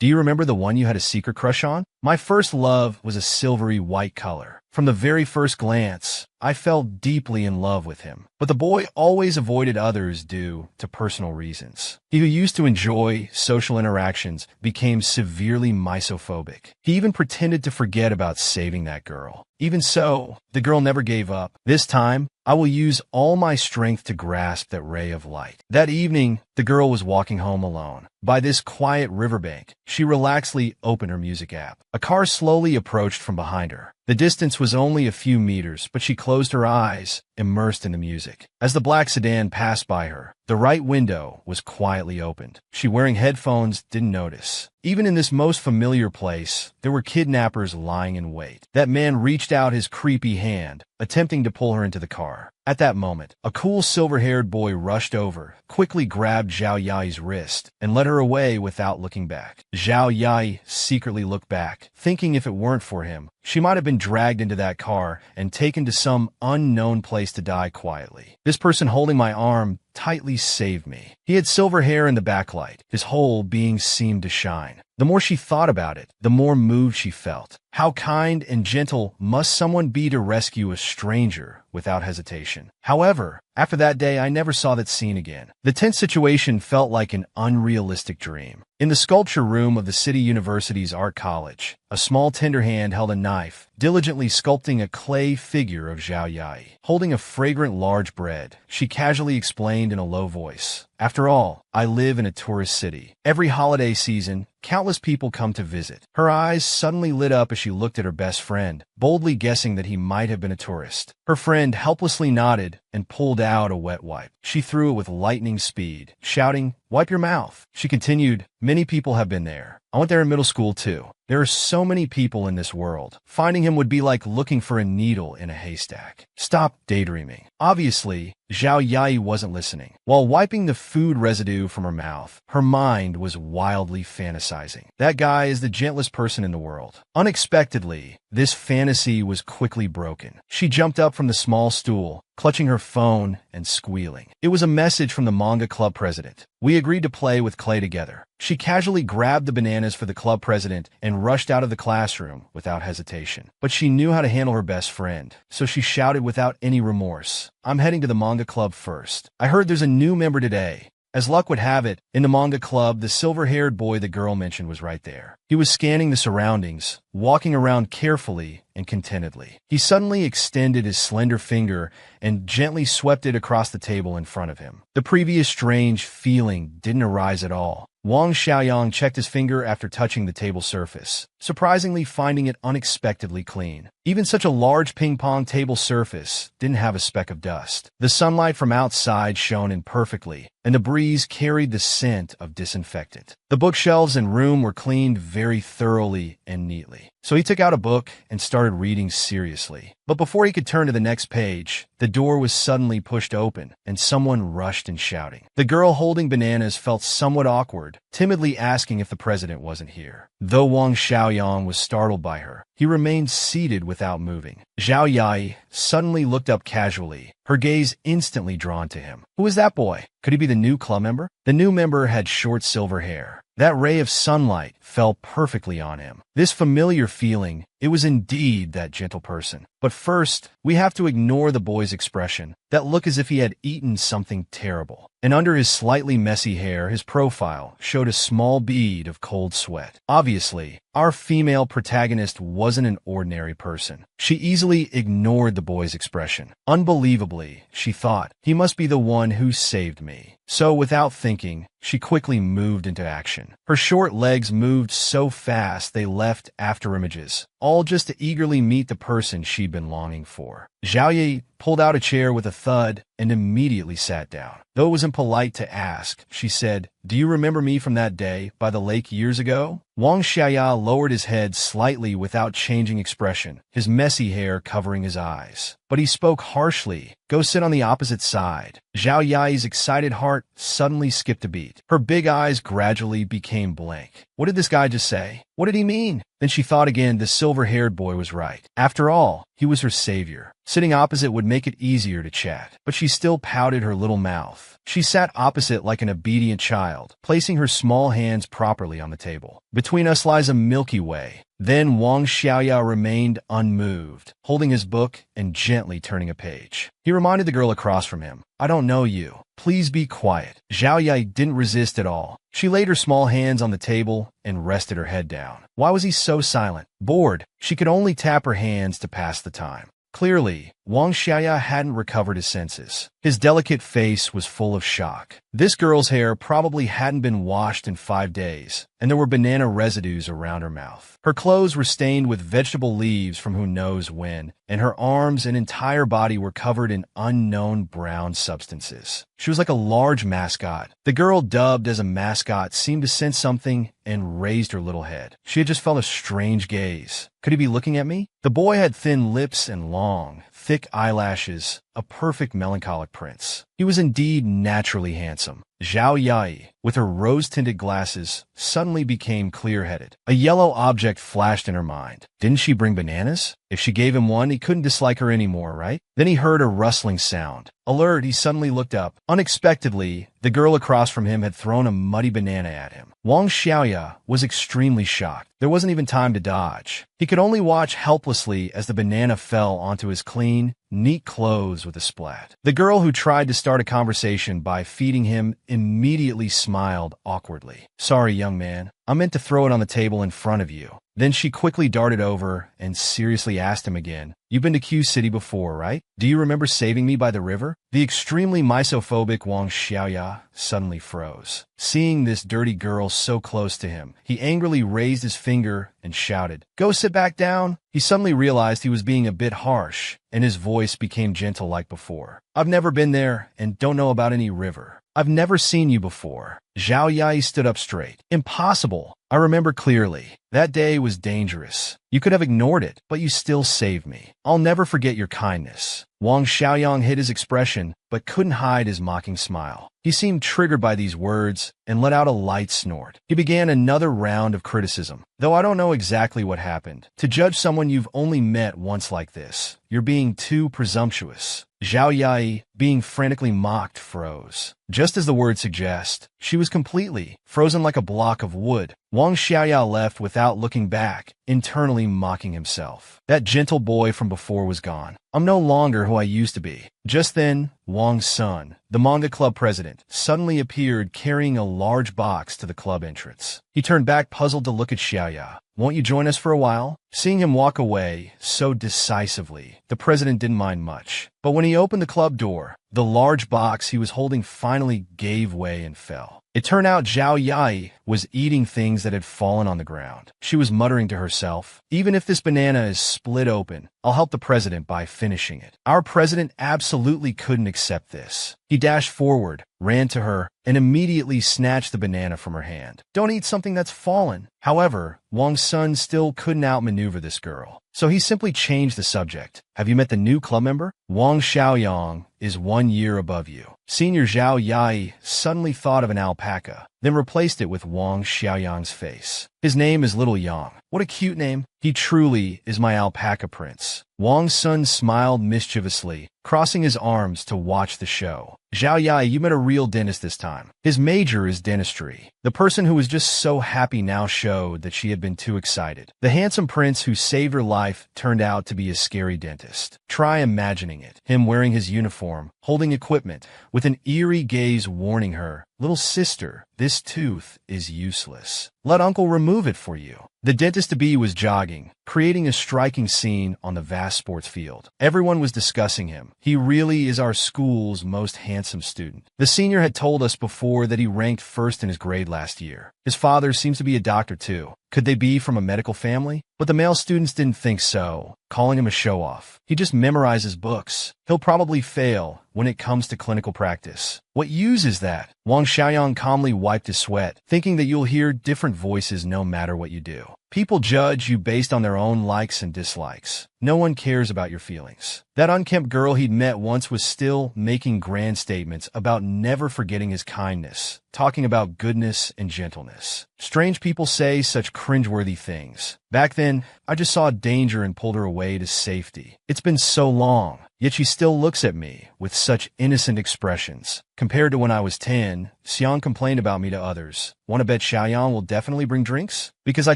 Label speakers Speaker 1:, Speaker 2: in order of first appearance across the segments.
Speaker 1: Do you remember the one you had a secret crush on? My first love was a silvery white color. From the very first glance, I fell deeply in love with him. But the boy always avoided others due to personal reasons. He who used to enjoy social interactions became severely misophobic. He even pretended to forget about saving that girl. Even so, the girl never gave up. This time, I will use all my strength to grasp that ray of light. That evening, the girl was walking home alone. By this quiet riverbank, she relaxedly opened her music app. A car slowly approached from behind her. The distance was only a few meters, but she closed her eyes, immersed in the music. As the black sedan passed by her, the right window was quietly opened. She, wearing headphones, didn't notice. Even in this most familiar place, there were kidnappers lying in wait. That man reached out his creepy hand, attempting to pull her into the car. At that moment, a cool silver-haired boy rushed over, quickly grabbed Zhao Yai's wrist, and led her away without looking back. Zhao Yai secretly looked back, thinking if it weren't for him, she might have been dragged into that car and taken to some unknown place to die quietly. This person holding my arm tightly saved me. He had silver hair in the backlight. His whole being seemed to shine. The more she thought about it, the more moved she felt. How kind and gentle must someone be to rescue a stranger without hesitation? However, after that day, I never saw that scene again. The tense situation felt like an unrealistic dream. In the sculpture room of the City University's Art College, a small tender hand held a knife, diligently sculpting a clay figure of Zhao Yai. Holding a fragrant large bread, she casually explained in a low voice, "After all, I live in a tourist city. Every holiday season, countless people come to visit." Her eyes suddenly lit up as she looked at her best friend, boldly guessing that he might have been a tourist. Her friend helplessly nodded and pulled out a wet wipe. She threw it with lightning speed, shouting, "Wipe your mouth." She continued, "Many people have been there. I went there in middle school too. There are so many people in this world. Finding him would be like looking for a needle in a haystack." Stop daydreaming. Obviously, Zhao Yai wasn't listening. While wiping the food residue from her mouth, her mind was wildly fantasizing. That guy is the gentlest person in the world. Unexpectedly, this fantasy was quickly broken. She jumped up from the small stool, clutching her phone and squealing. It was a message from the manga club president. "We agreed to play with clay together." She casually grabbed the bananas for the club president and rushed out of the classroom without hesitation. But she knew how to handle her best friend, so she shouted without any remorse, "I'm heading to the manga club first. I heard there's a new member today." As luck would have it, in the manga club, the silver-haired boy the girl mentioned was right there. He was scanning the surroundings, walking around carefully and contentedly. He suddenly extended his slender finger and gently swept it across the table in front of him. The previous strange feeling didn't arise at all. Wang Xiaoyang checked his finger after touching the table surface, surprisingly finding it unexpectedly clean. Even such a large ping-pong table surface didn't have a speck of dust. The sunlight from outside shone in perfectly, and the breeze carried the scent of disinfectant. The bookshelves and room were cleaned very thoroughly and neatly. So he took out a book and started reading seriously. But before he could turn to the next page, the door was suddenly pushed open, and someone rushed in shouting. The girl holding bananas felt somewhat awkward, timidly asking if the president wasn't here. Though Wang Xiaoyang was startled by her, he remained seated without moving. Zhao Yai suddenly looked up casually, her gaze instantly drawn to him. Who was that boy? Could he be the new club member? The new member had short silver hair. That ray of sunlight fell perfectly on him. This familiar feeling, it was indeed that gentle person. But first, we have to ignore the boy's expression, that look as if he had eaten something terrible. And under his slightly messy hair, his profile showed a small bead of cold sweat. Obviously, our female protagonist wasn't an ordinary person. She easily ignored the boy's expression. Unbelievably, she thought, he must be the one who saved me. So without thinking, she quickly moved into action. Her short legs moved so fast they left after images, all just to eagerly meet the person she'd been longing for. Zhao Yi pulled out a chair with a thud and immediately sat down. Though it was impolite to ask, she said, "Do you remember me from that day by the lake years ago?" Wang Xiaya lowered his head slightly without changing expression, his messy hair covering his eyes. But he spoke harshly, "Go sit on the opposite side." Zhao Yai's excited heart suddenly skipped a beat. Her big eyes gradually became blank. What did this guy just say? What did he mean? Then she thought again, the silver-haired boy was right. After all, he was her savior. Sitting opposite would make it easier to chat, but she still pouted her little mouth. She sat opposite like an obedient child, placing her small hands properly on the table. Between us lies a Milky Way. Then Wang Xiaoya remained unmoved, holding his book and gently turning a page. He reminded the girl across from him, "I don't know you. Please be quiet." Zhao Yai didn't resist at all. She laid her small hands on the table and rested her head down. Why was he so silent? Bored, she could only tap her hands to pass the time. Clearly, Wang Xiaoya hadn't recovered his senses. His delicate face was full of shock. This girl's hair probably hadn't been washed in 5 days, and there were banana residues around her mouth. Her clothes were stained with vegetable leaves from who knows when, and her arms and entire body were covered in unknown brown substances. She was like a large mascot. The girl dubbed as a mascot seemed to sense something and raised her little head. She had just felt a strange gaze. Could he be looking at me? The boy had thin lips and long, thick eyelashes, a perfect melancholic prince. He was indeed naturally handsome. Zhao Yai, with her rose-tinted glasses, suddenly became clear-headed. A yellow object flashed in her mind. Didn't she bring bananas? If she gave him one, he couldn't dislike her anymore, right? Then he heard a rustling sound. Alert, he suddenly looked up. Unexpectedly, the girl across from him had thrown a muddy banana at him. Wang Xiaoya was extremely shocked. There wasn't even time to dodge. He could only watch helplessly as the banana fell onto his clean, neat clothes with a splat. The girl who tried to start a conversation by feeding him immediately smiled awkwardly. "Sorry, young man. I meant to throw it on the table in front of you." Then she quickly darted over and seriously asked him again, "You've been to Q City before, right? Do you remember saving me by the river?" The extremely misophobic Wang Xiaoya suddenly froze. Seeing this dirty girl so close to him, he angrily raised his finger and shouted, "Go sit back down." He suddenly realized he was being a bit harsh, and his voice became gentle like before. "I've never been there and don't know about any river. I've never seen you before." Zhao Yai stood up straight. "Impossible. I remember clearly. That day was dangerous. You could have ignored it, but you still saved me. I'll never forget your kindness." Wang Xiaoyang hid his expression, but couldn't hide his mocking smile. He seemed triggered by these words and let out a light snort. He began another round of criticism. "Though I don't know exactly what happened. To judge someone you've only met once like this, you're being too presumptuous." Zhao Yai, being frantically mocked, froze. Just as the word suggests, she was completely frozen like a block of wood. Wang Xiaoya left without looking back, internally mocking himself. That gentle boy from before was gone. I'm no longer who I used to be. Just then, Wang's son, the manga club president, suddenly appeared carrying a large box to the club entrance. He turned back puzzled to look at Xiaoya. "Won't you join us for a while?" Seeing him walk away so decisively, the president didn't mind much. But when he opened the club door, the large box he was holding finally gave way and fell. It turned out Zhao Yai was eating things that had fallen on the ground. She was muttering to herself, "Even if this banana is split open, I'll help the president by finishing it." Our president absolutely couldn't accept this. He dashed forward, ran to her, and immediately snatched the banana from her hand. "Don't eat something that's fallen." However, Wang's son still couldn't outmaneuver this girl. So he simply changed the subject. "Have you met the new club member? Wang Xiaoyang is 1 year above you." Senior Zhao Yai suddenly thought of an alpaca, then replaced it with Wang Xiaoyang's face. "His name is Little Yang. What a cute name. He truly is my alpaca prince." Wang's son smiled mischievously, crossing his arms to watch the show. "Zhao Yai, you met a real dentist this time. His major is dentistry." The person who was just so happy now showed that she had been too excited. The handsome prince who saved her life turned out to be a scary dentist. Try imagining it. Him wearing his uniform, holding equipment, with an eerie gaze warning her, "Little sister, this tooth is useless. Let uncle remove it for you." The dentist-to-be was jogging, creating a striking scene on the vast sports field. Everyone was discussing him. "He really is our school's most handsome student." The senior had told us before that he ranked first in his grade last year. His father seems to be a doctor too. Could they be from a medical family? But the male students didn't think so, calling him a show-off. "He just memorizes books. He'll probably fail when it comes to clinical practice." "What use is that?" Wang Xiaoyang calmly wiped his sweat, thinking that you'll hear different voices no matter what you do. People judge you based on their own likes and dislikes. No one cares about your feelings. That unkempt girl he'd met once was still making grand statements about never forgetting his kindness, talking about goodness and gentleness. Strange people say such cringeworthy things. Back then, I just saw danger and pulled her away to safety. It's been so long, yet she still looks at me with such innocent expressions. Compared to when I was 10, Xiang complained about me to others. Want to bet Xiaoyang will definitely bring drinks? Because I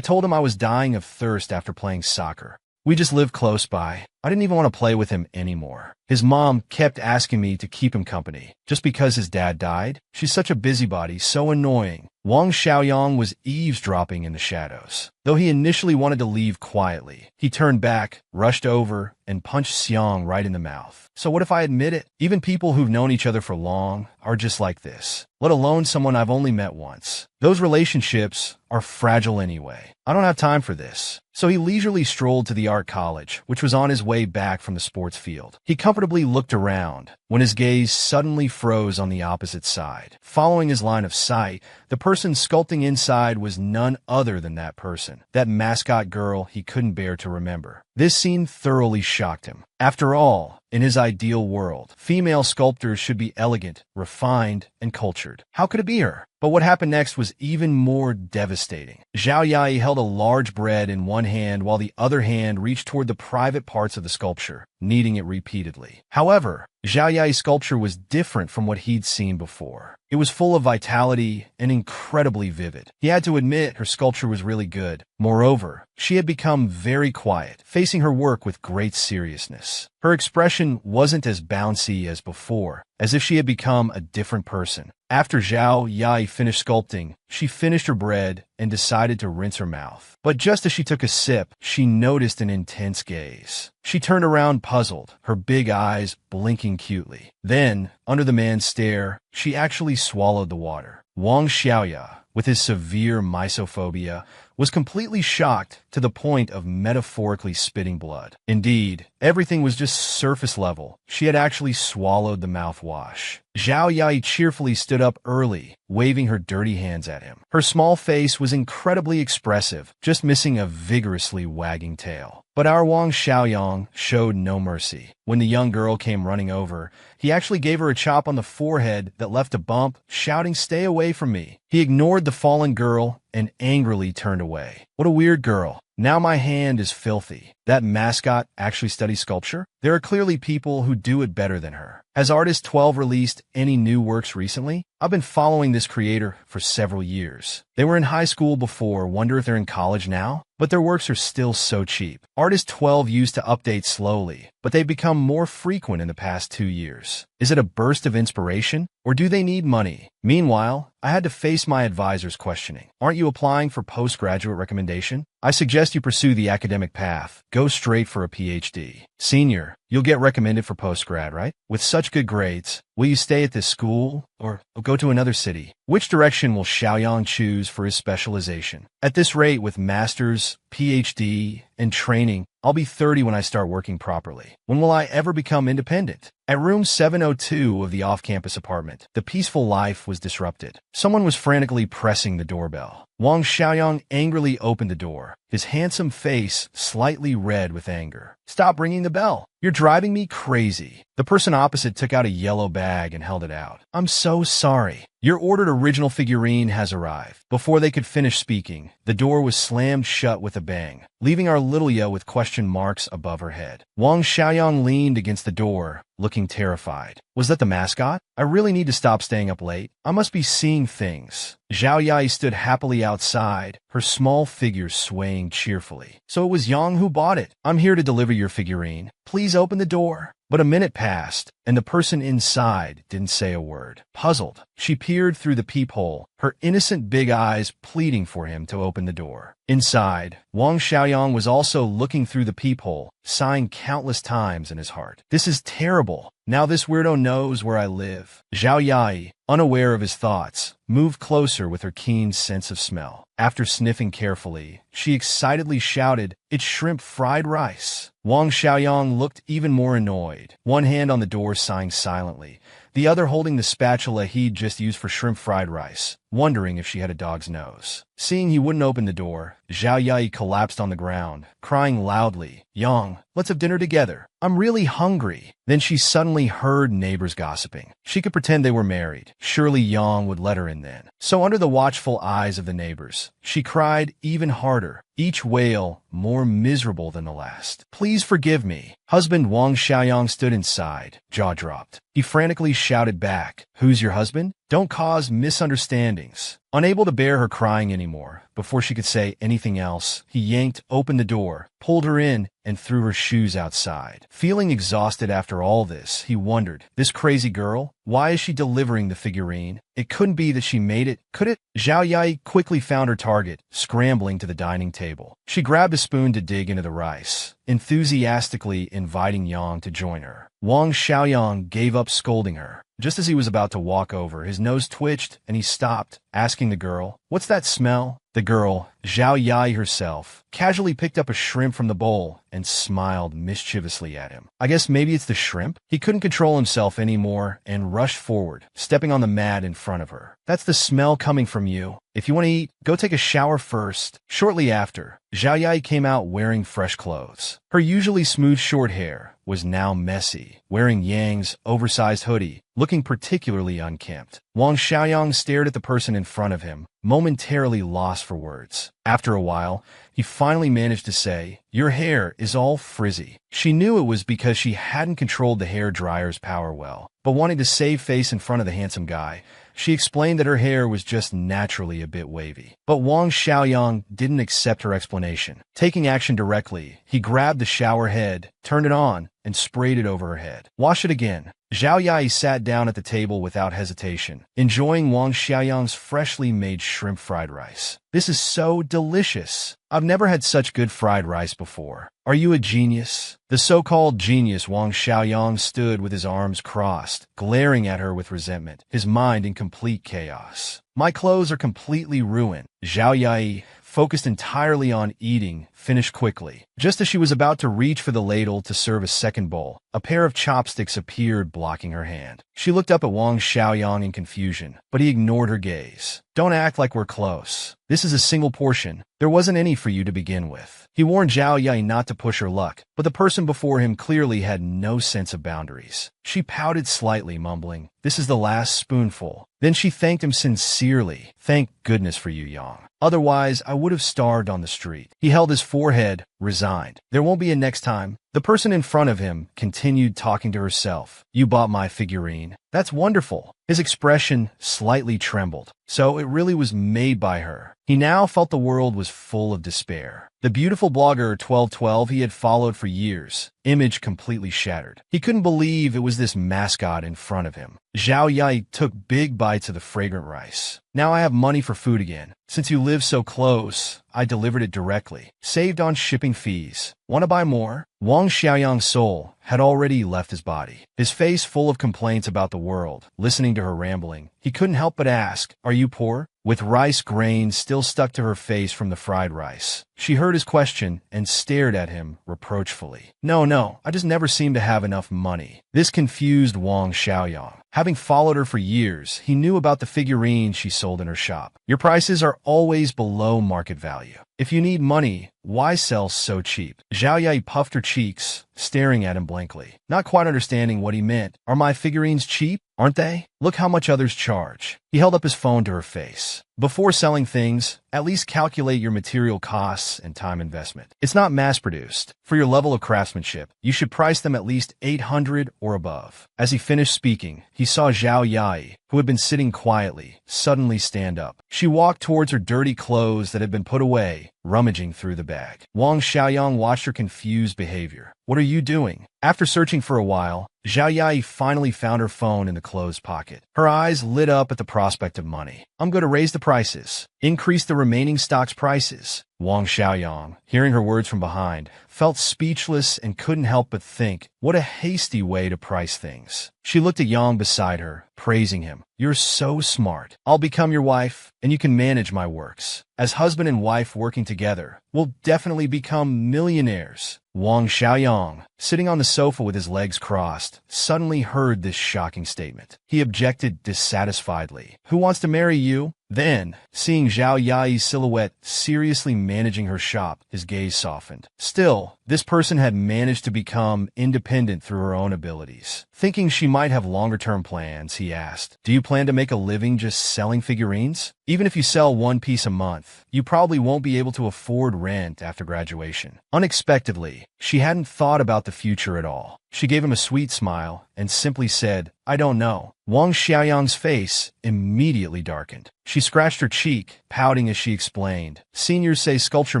Speaker 1: told him I was dying of thirst after playing soccer. We just lived close by. I didn't even want to play with him anymore. His mom kept asking me to keep him company, just because his dad died. She's such a busybody, so annoying. Wang Xiaoyang was eavesdropping in the shadows. Though he initially wanted to leave quietly, he turned back, rushed over, and punched Xiang right in the mouth. So what if I admit it? Even people who've known each other for long are just like this, let alone someone I've only met once. Those relationships are fragile anyway. I don't have time for this. So he leisurely strolled to the art college, which was on his way back from the sports field. He comfortably looked around when his gaze suddenly froze on the opposite side. Following his line of sight, the person sculpting inside was none other than that person, that mascot girl he couldn't bear to remember. This scene thoroughly shocked him. After all, in his ideal world, female sculptors should be elegant, refined, and cultured. How could it be her? But what happened next was even more devastating. Zhao Yai held a large bread in one hand while the other hand reached toward the private parts of the sculpture, kneading it repeatedly. However, Zhao Yai's sculpture was different from what he'd seen before. It was full of vitality and incredibly vivid. He had to admit her sculpture was really good. Moreover, she had become very quiet, facing her work with great seriousness. Her expression wasn't as bouncy as before, as if she had become a different person. After Zhao Yai finished sculpting, she finished her bread and decided to rinse her mouth. But just as she took a sip, she noticed an intense gaze. She turned around puzzled, her big eyes blinking cutely. Then, under the man's stare, she actually swallowed the water. Wang Xiaoya, with his severe misophobia, was completely shocked to the point of metaphorically spitting blood. Indeed, everything was just surface level. She had actually swallowed the mouthwash. Zhao Yai cheerfully stood up early, waving her dirty hands at him. Her small face was incredibly expressive, just missing a vigorously wagging tail. But our Wang Xiaoyang showed no mercy. When the young girl came running over, he actually gave her a chop on the forehead that left a bump, shouting, "Stay away from me." He ignored the fallen girl and angrily turned away. What a weird girl. Now my hand is filthy. That mascot actually studies sculpture? There are clearly people who do it better than her. Has Artist 12 released any new works recently? I've been following this creator for several years. They were in high school before, wonder if they're in college now? But their works are still so cheap. Artist 12 used to update slowly, but they've become more frequent in the past 2 years. Is it a burst of inspiration, or do they need money? Meanwhile, I had to face my advisors questioning, aren't you applying for postgraduate recommendation? I suggest you pursue the academic path. Go straight for a PhD. Senior, you'll get recommended for postgrad, right? With such good grades, will you stay at this school or go to another city? Which direction will Xiaoyang choose for his specialization? At this rate, with master's, PhD, and training, I'll be 30 when I start working properly. When will I ever become independent? At room 702 of the off-campus apartment, the peaceful life was disrupted. Someone was frantically pressing the doorbell. Wang Xiaoyang angrily opened the door, his handsome face slightly red with anger. Stop ringing the bell. You're driving me crazy. The person opposite took out a yellow bag and held it out. I'm so sorry. Your ordered original figurine has arrived. Before they could finish speaking, the door was slammed shut with a bang, leaving our little Yo with question marks above her head. Wang Xiaoyang leaned against the door, looking terrified. Was that the mascot? I really need to stop staying up late. I must be seeing things. Zhao Yai stood happily outside, her small figure swaying cheerfully. So it was Yang who bought it. I'm here to deliver your figurine. Please open the door. But a minute passed, and the person inside didn't say a word. Puzzled, she peered through the peephole, her innocent big eyes pleading for him to open the door. Inside, Wang Xiaoyang was also looking through the peephole, sighing countless times in his heart. This is terrible. Now this weirdo knows where I live. Zhao Yai, unaware of his thoughts, moved closer with her keen sense of smell. After sniffing carefully, she excitedly shouted, "It's shrimp fried rice." Wang Xiaoyang looked even more annoyed, one hand on the door sighing silently, the other holding the spatula he'd just used for shrimp fried rice. wondering if she had a dog's nose. Seeing he wouldn't open the door, Zhao Yai collapsed on the ground, crying loudly, "Yang, let's have dinner together. I'm really hungry." Then she suddenly heard neighbors gossiping. She could pretend they were married. Surely Yang would let her in then. So under the watchful eyes of the neighbors, she cried even harder, each wail more miserable than the last. "Please forgive me." Husband Wang Xiaoyang stood inside, jaw dropped. He frantically shouted back, "Who's your husband? Don't cause misunderstandings." Unable to bear her crying anymore, before she could say anything else, he yanked open the door, pulled her in, and threw her shoes outside. Feeling exhausted after all this, he wondered, this crazy girl, why is she delivering the figurine? It couldn't be that she made it, could it? Zhao Yai quickly found her target, scrambling to the dining table. She grabbed a spoon to dig into the rice, enthusiastically inviting Yang to join her. Wang Xiaoyang gave up scolding her. Just as he was about to walk over, his nose twitched and he stopped, asking the girl, "What's that smell?" The girl, Zhao Yai herself, casually picked up a shrimp from the bowl and smiled mischievously at him. "I guess maybe it's the shrimp?" He couldn't control himself anymore and rushed forward, stepping on the mat in front of her. "That's the smell coming from you. If you want to eat, go take a shower first." Shortly after, Zhao Yai came out wearing fresh clothes. Her usually smooth short hair was now messy, wearing Yang's oversized hoodie, looking particularly unkempt. Wang Xiaoyang stared at the person in front of him, momentarily lost for words. After a while, he finally managed to say, "Your hair is all frizzy." She knew it was because she hadn't controlled the hair dryer's power well, but wanting to save face in front of the handsome guy, she explained that her hair was just naturally a bit wavy. But Wang Xiaoyang didn't accept her explanation. Taking action directly, he grabbed the shower head, turned it on, and sprayed it over her head. "Wash it again." Zhao Yai sat down at the table without hesitation, enjoying Wang Xiaoyang's freshly made shrimp fried rice. "This is so delicious. I've never had such good fried rice before. Are you a genius?" The so-called genius Wang Xiaoyang stood with his arms crossed, glaring at her with resentment, his mind in complete chaos. "My clothes are completely ruined." Zhao Yai, focused entirely on eating, finished quickly. Just as she was about to reach for the ladle to serve a second bowl, a pair of chopsticks appeared blocking her hand. She looked up at Wang Xiaoyang in confusion, but he ignored her gaze. "Don't act like we're close. This is a single portion. There wasn't any for you to begin with." He warned Zhao Yai not to push her luck, but the person before him clearly had no sense of boundaries. She pouted slightly, mumbling, "This is the last spoonful." Then she thanked him sincerely. "Thank goodness for you, Yang. Otherwise, I would have starved on the street." He held his forehead, resigned. "There won't be a next time." The person in front of him continued talking to herself. "You bought my figurine. That's wonderful." His expression slightly trembled. So it really was made by her. He now felt the world was full of despair. The beautiful blogger 1212 he had followed for years, image completely shattered. He couldn't believe it was this mascot in front of him. Zhao Yai took big bites of the fragrant rice. "Now I have money for food again. Since you live so close, I delivered it directly. Saved on shipping fees. Want to buy more?" Wang Xiaoyang's soul had already left his body. His face full of complaints about the world. Listening to her rambling, he couldn't help but ask, "Are you poor?" With rice grains still stuck to her face from the fried rice, she heard his question and stared at him reproachfully. No, I just never seem to have enough money." This confused Wang Xiaoyang. Having followed her for years, he knew about the figurines she sold in her shop. "Your prices are always below market value. If you need money, why sell so cheap?" Zhao Yai puffed her cheeks, staring at him blankly, not quite understanding what he meant. "Are my figurines cheap? Aren't they? Look how much others charge." He held up his phone to her face. "Before selling things, at least calculate your material costs and time investment. It's not mass-produced. For your level of craftsmanship, you should price them at least 800 or above." As he finished speaking, he saw Zhao Yai, who had been sitting quietly, suddenly stand up. She walked towards her dirty clothes that had been put away, rummaging through the bag. Wang Xiaoyang watched her confused behavior. "What are you doing?" After searching for a while, Zhao Yai finally found her phone in the clothes pocket. Her eyes lit up at the prospect of money. "I'm going to raise the prices. Increase the remaining stock's prices." Wang Xiaoyang, hearing her words from behind, felt speechless and couldn't help but think, what a hasty way to price things. She looked at Yang beside her, praising him. "You're so smart. I'll become your wife, and you can manage my works. As husband and wife working together, we'll definitely become millionaires." Wang Xiaoyang, sitting on the sofa with his legs crossed, suddenly heard this shocking statement. He objected dissatisfiedly. Who wants to marry you? Then, seeing Zhao Yai's silhouette seriously managing her shop, his gaze softened. Still, this person had managed to become independent through her own abilities. Thinking she might have longer-term plans, he asked, "Do you plan to make a living just selling figurines? Even if you sell one piece a month, you probably won't be able to afford rent after graduation." Unexpectedly, she hadn't thought about the future at all. She gave him a sweet smile and simply said, "I don't know." Wang Xiaoyang's face immediately darkened. She scratched her cheek, pouting as she explained, "Seniors say sculpture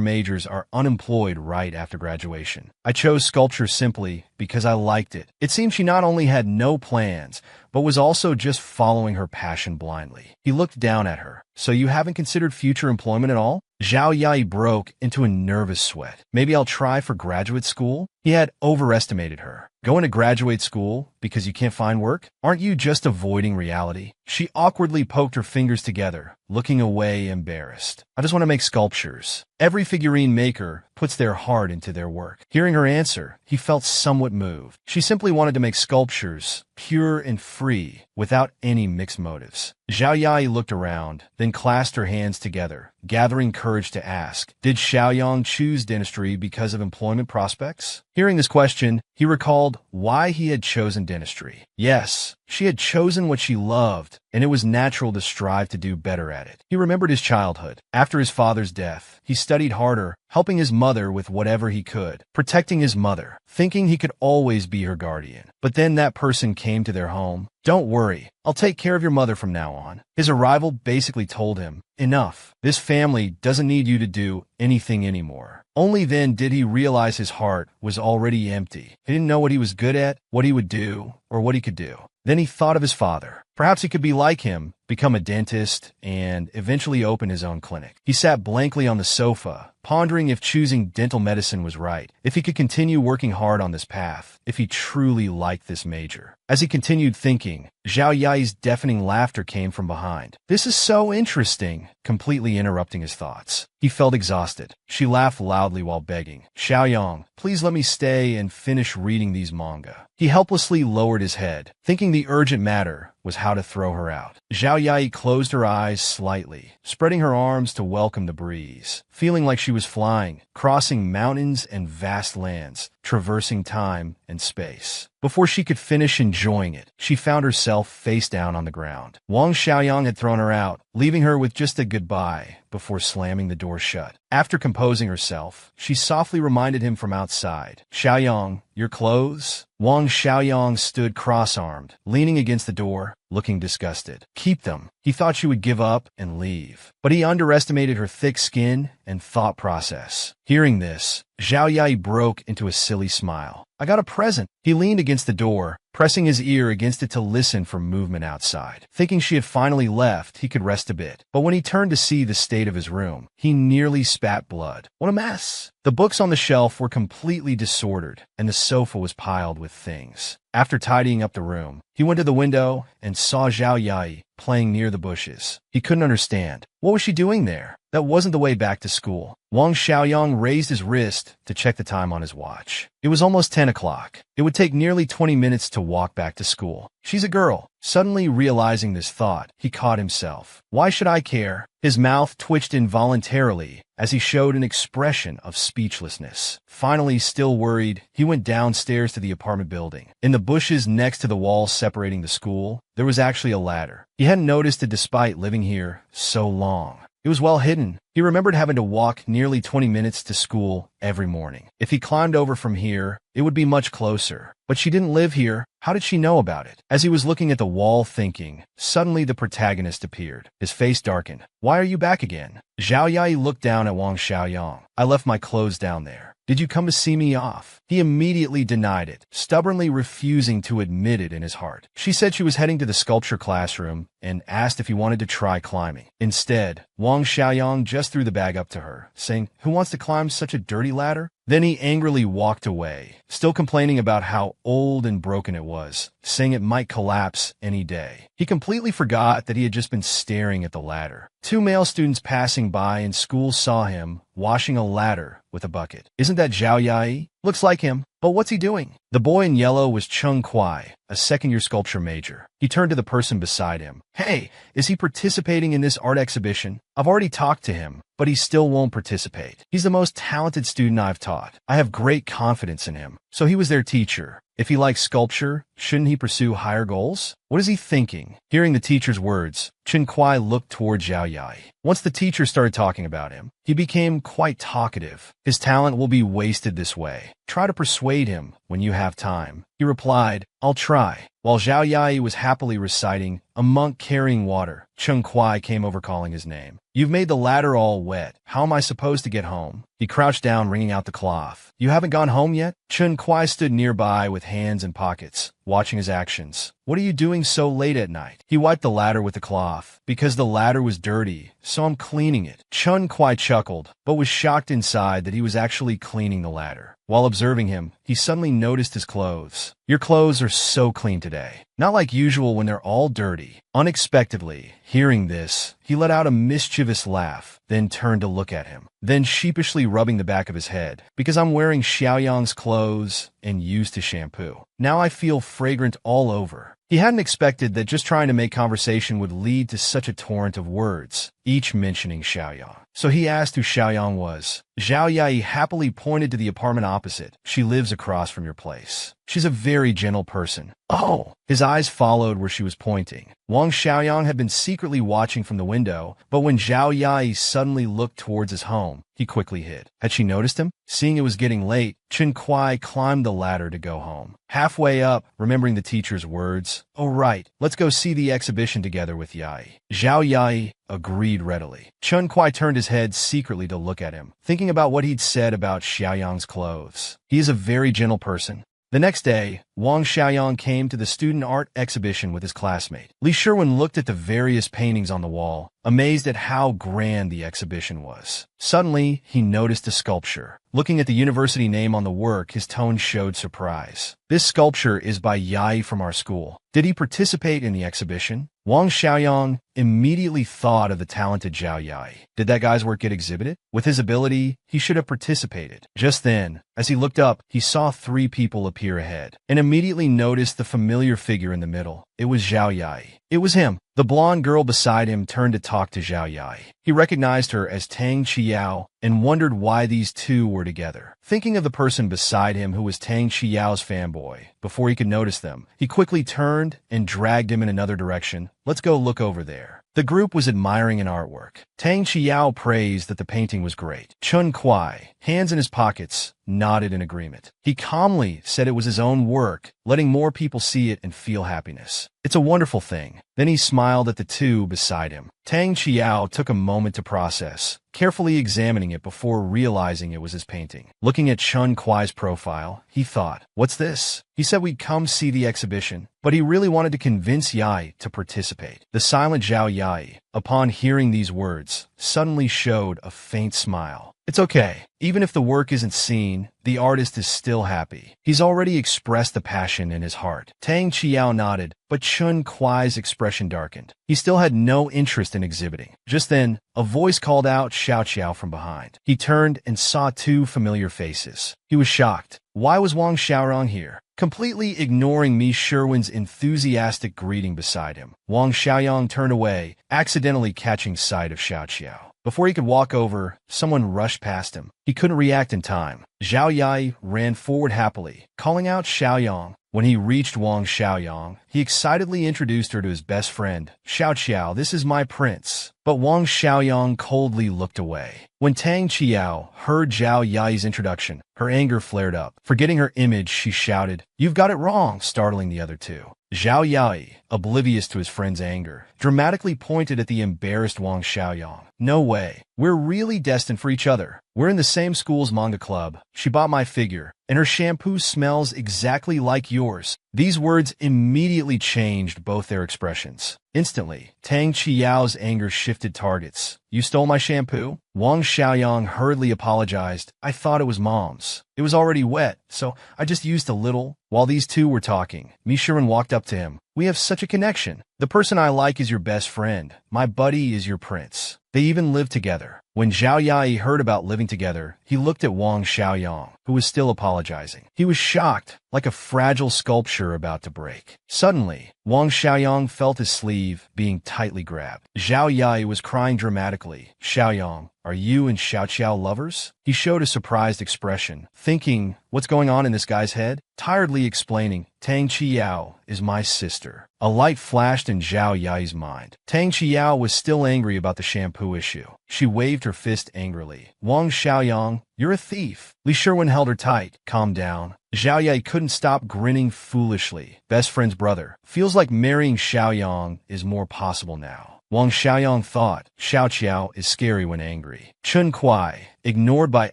Speaker 1: majors are unemployed right after graduation. I chose sculpture simply because I liked it." It seemed she not only had no plans, but was also just following her passion blindly. He looked down at her. "So you haven't considered future employment at all?" Zhao Yai broke into a nervous sweat. "Maybe I'll try for graduate school?" He had overestimated her. "Going to graduate school because you can't find work? Aren't you just avoiding reality?" She awkwardly poked her fingers together, looking away embarrassed. "I just want to make sculptures." Every figurine maker puts their heart into their work. Hearing her answer, he felt somewhat moved. She simply wanted to make sculptures, pure and free, without any mixed motives. Zhao Yai looked around, then clasped her hands together, gathering courage to ask, "Did Xiaoyang choose dentistry because of employment prospects?" Hearing this question, he recalled why he had chosen dentistry. Yes, she had chosen what she loved, and it was natural to strive to do better at it. He remembered his childhood. After his father's death, he studied harder, helping his mother with whatever he could, protecting his mother, thinking he could always be her guardian. But then that person came to their home. "Don't worry, I'll take care of your mother from now on." His arrival basically told him, "Enough. This family doesn't need you to do anything anymore." Only then did he realize his heart was already empty. He didn't know what he was good at, what he would do, or what he could do. Then he thought of his father. Perhaps he could be like him, become a dentist, and eventually open his own clinic. He sat blankly on the sofa, pondering if choosing dental medicine was right, if he could continue working hard on this path, if he truly liked this major. As he continued thinking, Zhao Yai's deafening laughter came from behind. "This is so interesting," completely interrupting his thoughts. He felt exhausted. She laughed loudly while begging, "Xiaoyang, please let me stay and finish reading these manga." He helplessly lowered his head, thinking the urgent matter was how to throw her out. Zhao Yai closed her eyes slightly, spreading her arms to welcome the breeze, feeling like she was flying, crossing mountains and vast lands, traversing time and space. Before she could finish enjoying it, she found herself face down on the ground. Wang Xiaoyang had thrown her out, leaving her with just a goodbye before slamming the door shut. After composing herself, she softly reminded him from outside, "Xiaoyang, your clothes?" Wang Xiaoyang stood cross-armed, leaning against the door, looking disgusted. "Keep them." He thought she would give up and leave, but he underestimated her thick skin and thought process. Hearing this, Zhao Yai broke into a silly smile. "I got a present." He leaned against the door, pressing his ear against it to listen for movement outside. Thinking she had finally left, he could rest a bit. But when he turned to see the state of his room, he nearly spat blood. What a mess! The books on the shelf were completely disordered, and the sofa was piled with things. After tidying up the room, he went to the window and saw Zhao Yai playing near the bushes. He couldn't understand. What was she doing there? That wasn't the way back to school. Wang Xiaoyang raised his wrist to check the time on his watch. It was almost 10 o'clock. It would take nearly 20 minutes to walk back to school. She's a girl. Suddenly realizing this thought, he caught himself. "Why should I care?" His mouth twitched involuntarily as he showed an expression of speechlessness. Finally, still worried, he went downstairs to the apartment building. In the bushes next to the wall separating the school, there was actually a ladder. He hadn't noticed it despite living here so long. It was well hidden. He remembered having to walk nearly 20 minutes to school every morning. If he climbed over from here, it would be much closer. But she didn't live here. How did she know about it? As he was looking at the wall thinking, suddenly the protagonist appeared. His face darkened. "Why are you back again?" Zhao Yai looked down at Wang Xiaoyang. "I left my clothes down there. Did you come to see me off?" He immediately denied it, stubbornly refusing to admit it in his heart. She said she was heading to the sculpture classroom and asked if he wanted to try climbing. Instead, Wang Xiaoyang just threw the bag up to her, saying, "Who wants to climb such a dirty ladder?" Then he angrily walked away, still complaining about how old and broken it was, saying it might collapse any day. He completely forgot that he had just been staring at the ladder. Two male students passing by in school saw him washing a ladder with a bucket. "Isn't that Zhao Yai?" Looks like him, but what's he doing? The boy in yellow was Chung Kwai, a second-year sculpture major. He turned to the person beside him. Hey, is he participating in this art exhibition? I've already talked to him, but he still won't participate. He's the most talented student I've taught. I have great confidence in him. So he was their teacher. If he likes sculpture, shouldn't he pursue higher goals? What is he thinking? Hearing the teacher's words, Chen Kuai looked toward Zhao Yai. Once the teacher started talking about him, he became quite talkative. His talent will be wasted this way. Try to persuade him when you have time. He replied, I'll try. While Zhao Yai was happily reciting, a monk carrying water, Chen Kuai came over calling his name. You've made the ladder all wet. How am I supposed to get home? He crouched down, wringing out the cloth. You haven't gone home yet? Chen Kuai stood nearby with hands in pockets, watching his actions. What are you doing so late at night? He wiped the ladder with the cloth. Because the ladder was dirty, so I'm cleaning it. Chen Kuai chuckled, but was shocked inside that he was actually cleaning the ladder. While observing him, he suddenly noticed his clothes. Your clothes are so clean today. Not like usual when they're all dirty. Unexpectedly, hearing this, he let out a mischievous laugh, then turned to look at him, then sheepishly rubbing the back of his head. Because I'm wearing Xiaoyang's clothes and used to shampoo. Now I feel fragrant all over. He hadn't expected that just trying to make conversation would lead to such a torrent of words, each mentioning Xiaoyang. So he asked who Xiaoyang was. Zhao Yai happily pointed to the apartment opposite. She lives across from your place. She's a very gentle person. Oh! His eyes followed where she was pointing. Wang Xiaoyang had been secretly watching from the window, but when Zhao Yai suddenly looked towards his home, he quickly hid. Had she noticed him? Seeing it was getting late, Chen Kuai climbed the ladder to go home. Halfway up, remembering the teacher's words, oh right, let's go see the exhibition together with Yai. Zhao Yai agreed readily. Chen Kuai turned his head secretly to look at him, thinking about what he'd said about Xiaoyang's clothes. He is a very gentle person. The next day, Wang Xiaoyang came to the student art exhibition with his classmate. Li Sherwin looked at the various paintings on the wall, amazed at how grand the exhibition was. Suddenly, he noticed a sculpture. Looking at the university name on the work, his tone showed surprise. This sculpture is by Yai from our school. Did he participate in the exhibition? Wang Xiaoyang immediately thought of the talented Zhao Yai. Did that guy's work get exhibited? With his ability, he should have participated. Just then, as he looked up, he saw 3 people appear ahead, and immediately noticed the familiar figure in the middle. It was Zhao Yai. It was him. The blonde girl beside him turned to talk to Zhao Yai. He recognized her as Tang Qiao and wondered why these two were together. Thinking of the person beside him who was Tang Qiao's fanboy, before he could notice them, he quickly turned and dragged him in another direction. Let's go look over there. The group was admiring an artwork. Tang Qiao praised that the painting was great. Chen Kuai, hands in his pockets, nodded in agreement. He calmly said it was his own work, letting more people see it and feel happiness. It's a wonderful thing. Then he smiled at the two beside him. Tang Qiao took a moment to process, carefully examining it before realizing it was his painting. Looking at Chen Kuai's profile, he thought, what's this? He said we'd come see the exhibition, but he really wanted to convince Yai to participate. The silent Zhao Yai, upon hearing these words, suddenly showed a faint smile. It's okay. Even if the work isn't seen, the artist is still happy. He's already expressed the passion in his heart. Tang Qiao nodded, but Chen Kuai's expression darkened. He still had no interest in exhibiting. Just then, a voice called out Xiao Qiao from behind. He turned and saw 2 familiar faces. He was shocked. Why was Wang Xiaorong here? Completely ignoring Mi Sherwin's enthusiastic greeting beside him, Wang Xiaoyang turned away, accidentally catching sight of Xiao Qiao. Before he could walk over, someone rushed past him. He couldn't react in time. Zhao Yai ran forward happily, calling out Xiaoyang. When he reached Wang Xiaoyang, he excitedly introduced her to his best friend. Xiao Qiao, this is my prince. But Wang Xiaoyang coldly looked away. When Tang Qiao heard Zhao Yai's introduction, her anger flared up. Forgetting her image, she shouted, "You've got it wrong," startling the other two. Zhao Yai, oblivious to his friend's anger, dramatically pointed at the embarrassed Wang Xiaoyang. No way. We're really destined for each other. We're in the same school's manga club. She bought my figure, and her shampoo smells exactly like yours. These words immediately changed both their expressions. Instantly, Tang Qiao's anger shifted targets. You stole my shampoo? Wang Xiaoyang hurriedly apologized. I thought it was Mom's. It was already wet, so I just used a little. While these two were talking, Mi Sherwin walked up to him. We have such a connection. The person I like is your best friend. My buddy is your prince. They even live together. When Zhao Yai heard about living together, he looked at Wang Xiaoyang, who was still apologizing. He was shocked, like a fragile sculpture about to break. Suddenly, Wang Xiaoyang felt his sleeve being tightly grabbed. Zhao Yai was crying dramatically. "Xiaoyang, are you and Xiao Qiao lovers?" He showed a surprised expression, thinking, what's going on in this guy's head? Tiredly explaining, "Tang Qiao is my sister." A light flashed in Zhao Yai's mind. Tang Qiao was still angry about the shampoo issue. She waved her fist angrily. "Wang Xiaoyang, you're a thief." Li Sherwin held her tight. "Calm down." Zhao Yai couldn't stop grinning foolishly. Best friend's brother. Feels like marrying Xiaoyang is more possible now. Wang Xiaoyang thought, Xiao Qiao is scary when angry. Chun Kuai, ignored by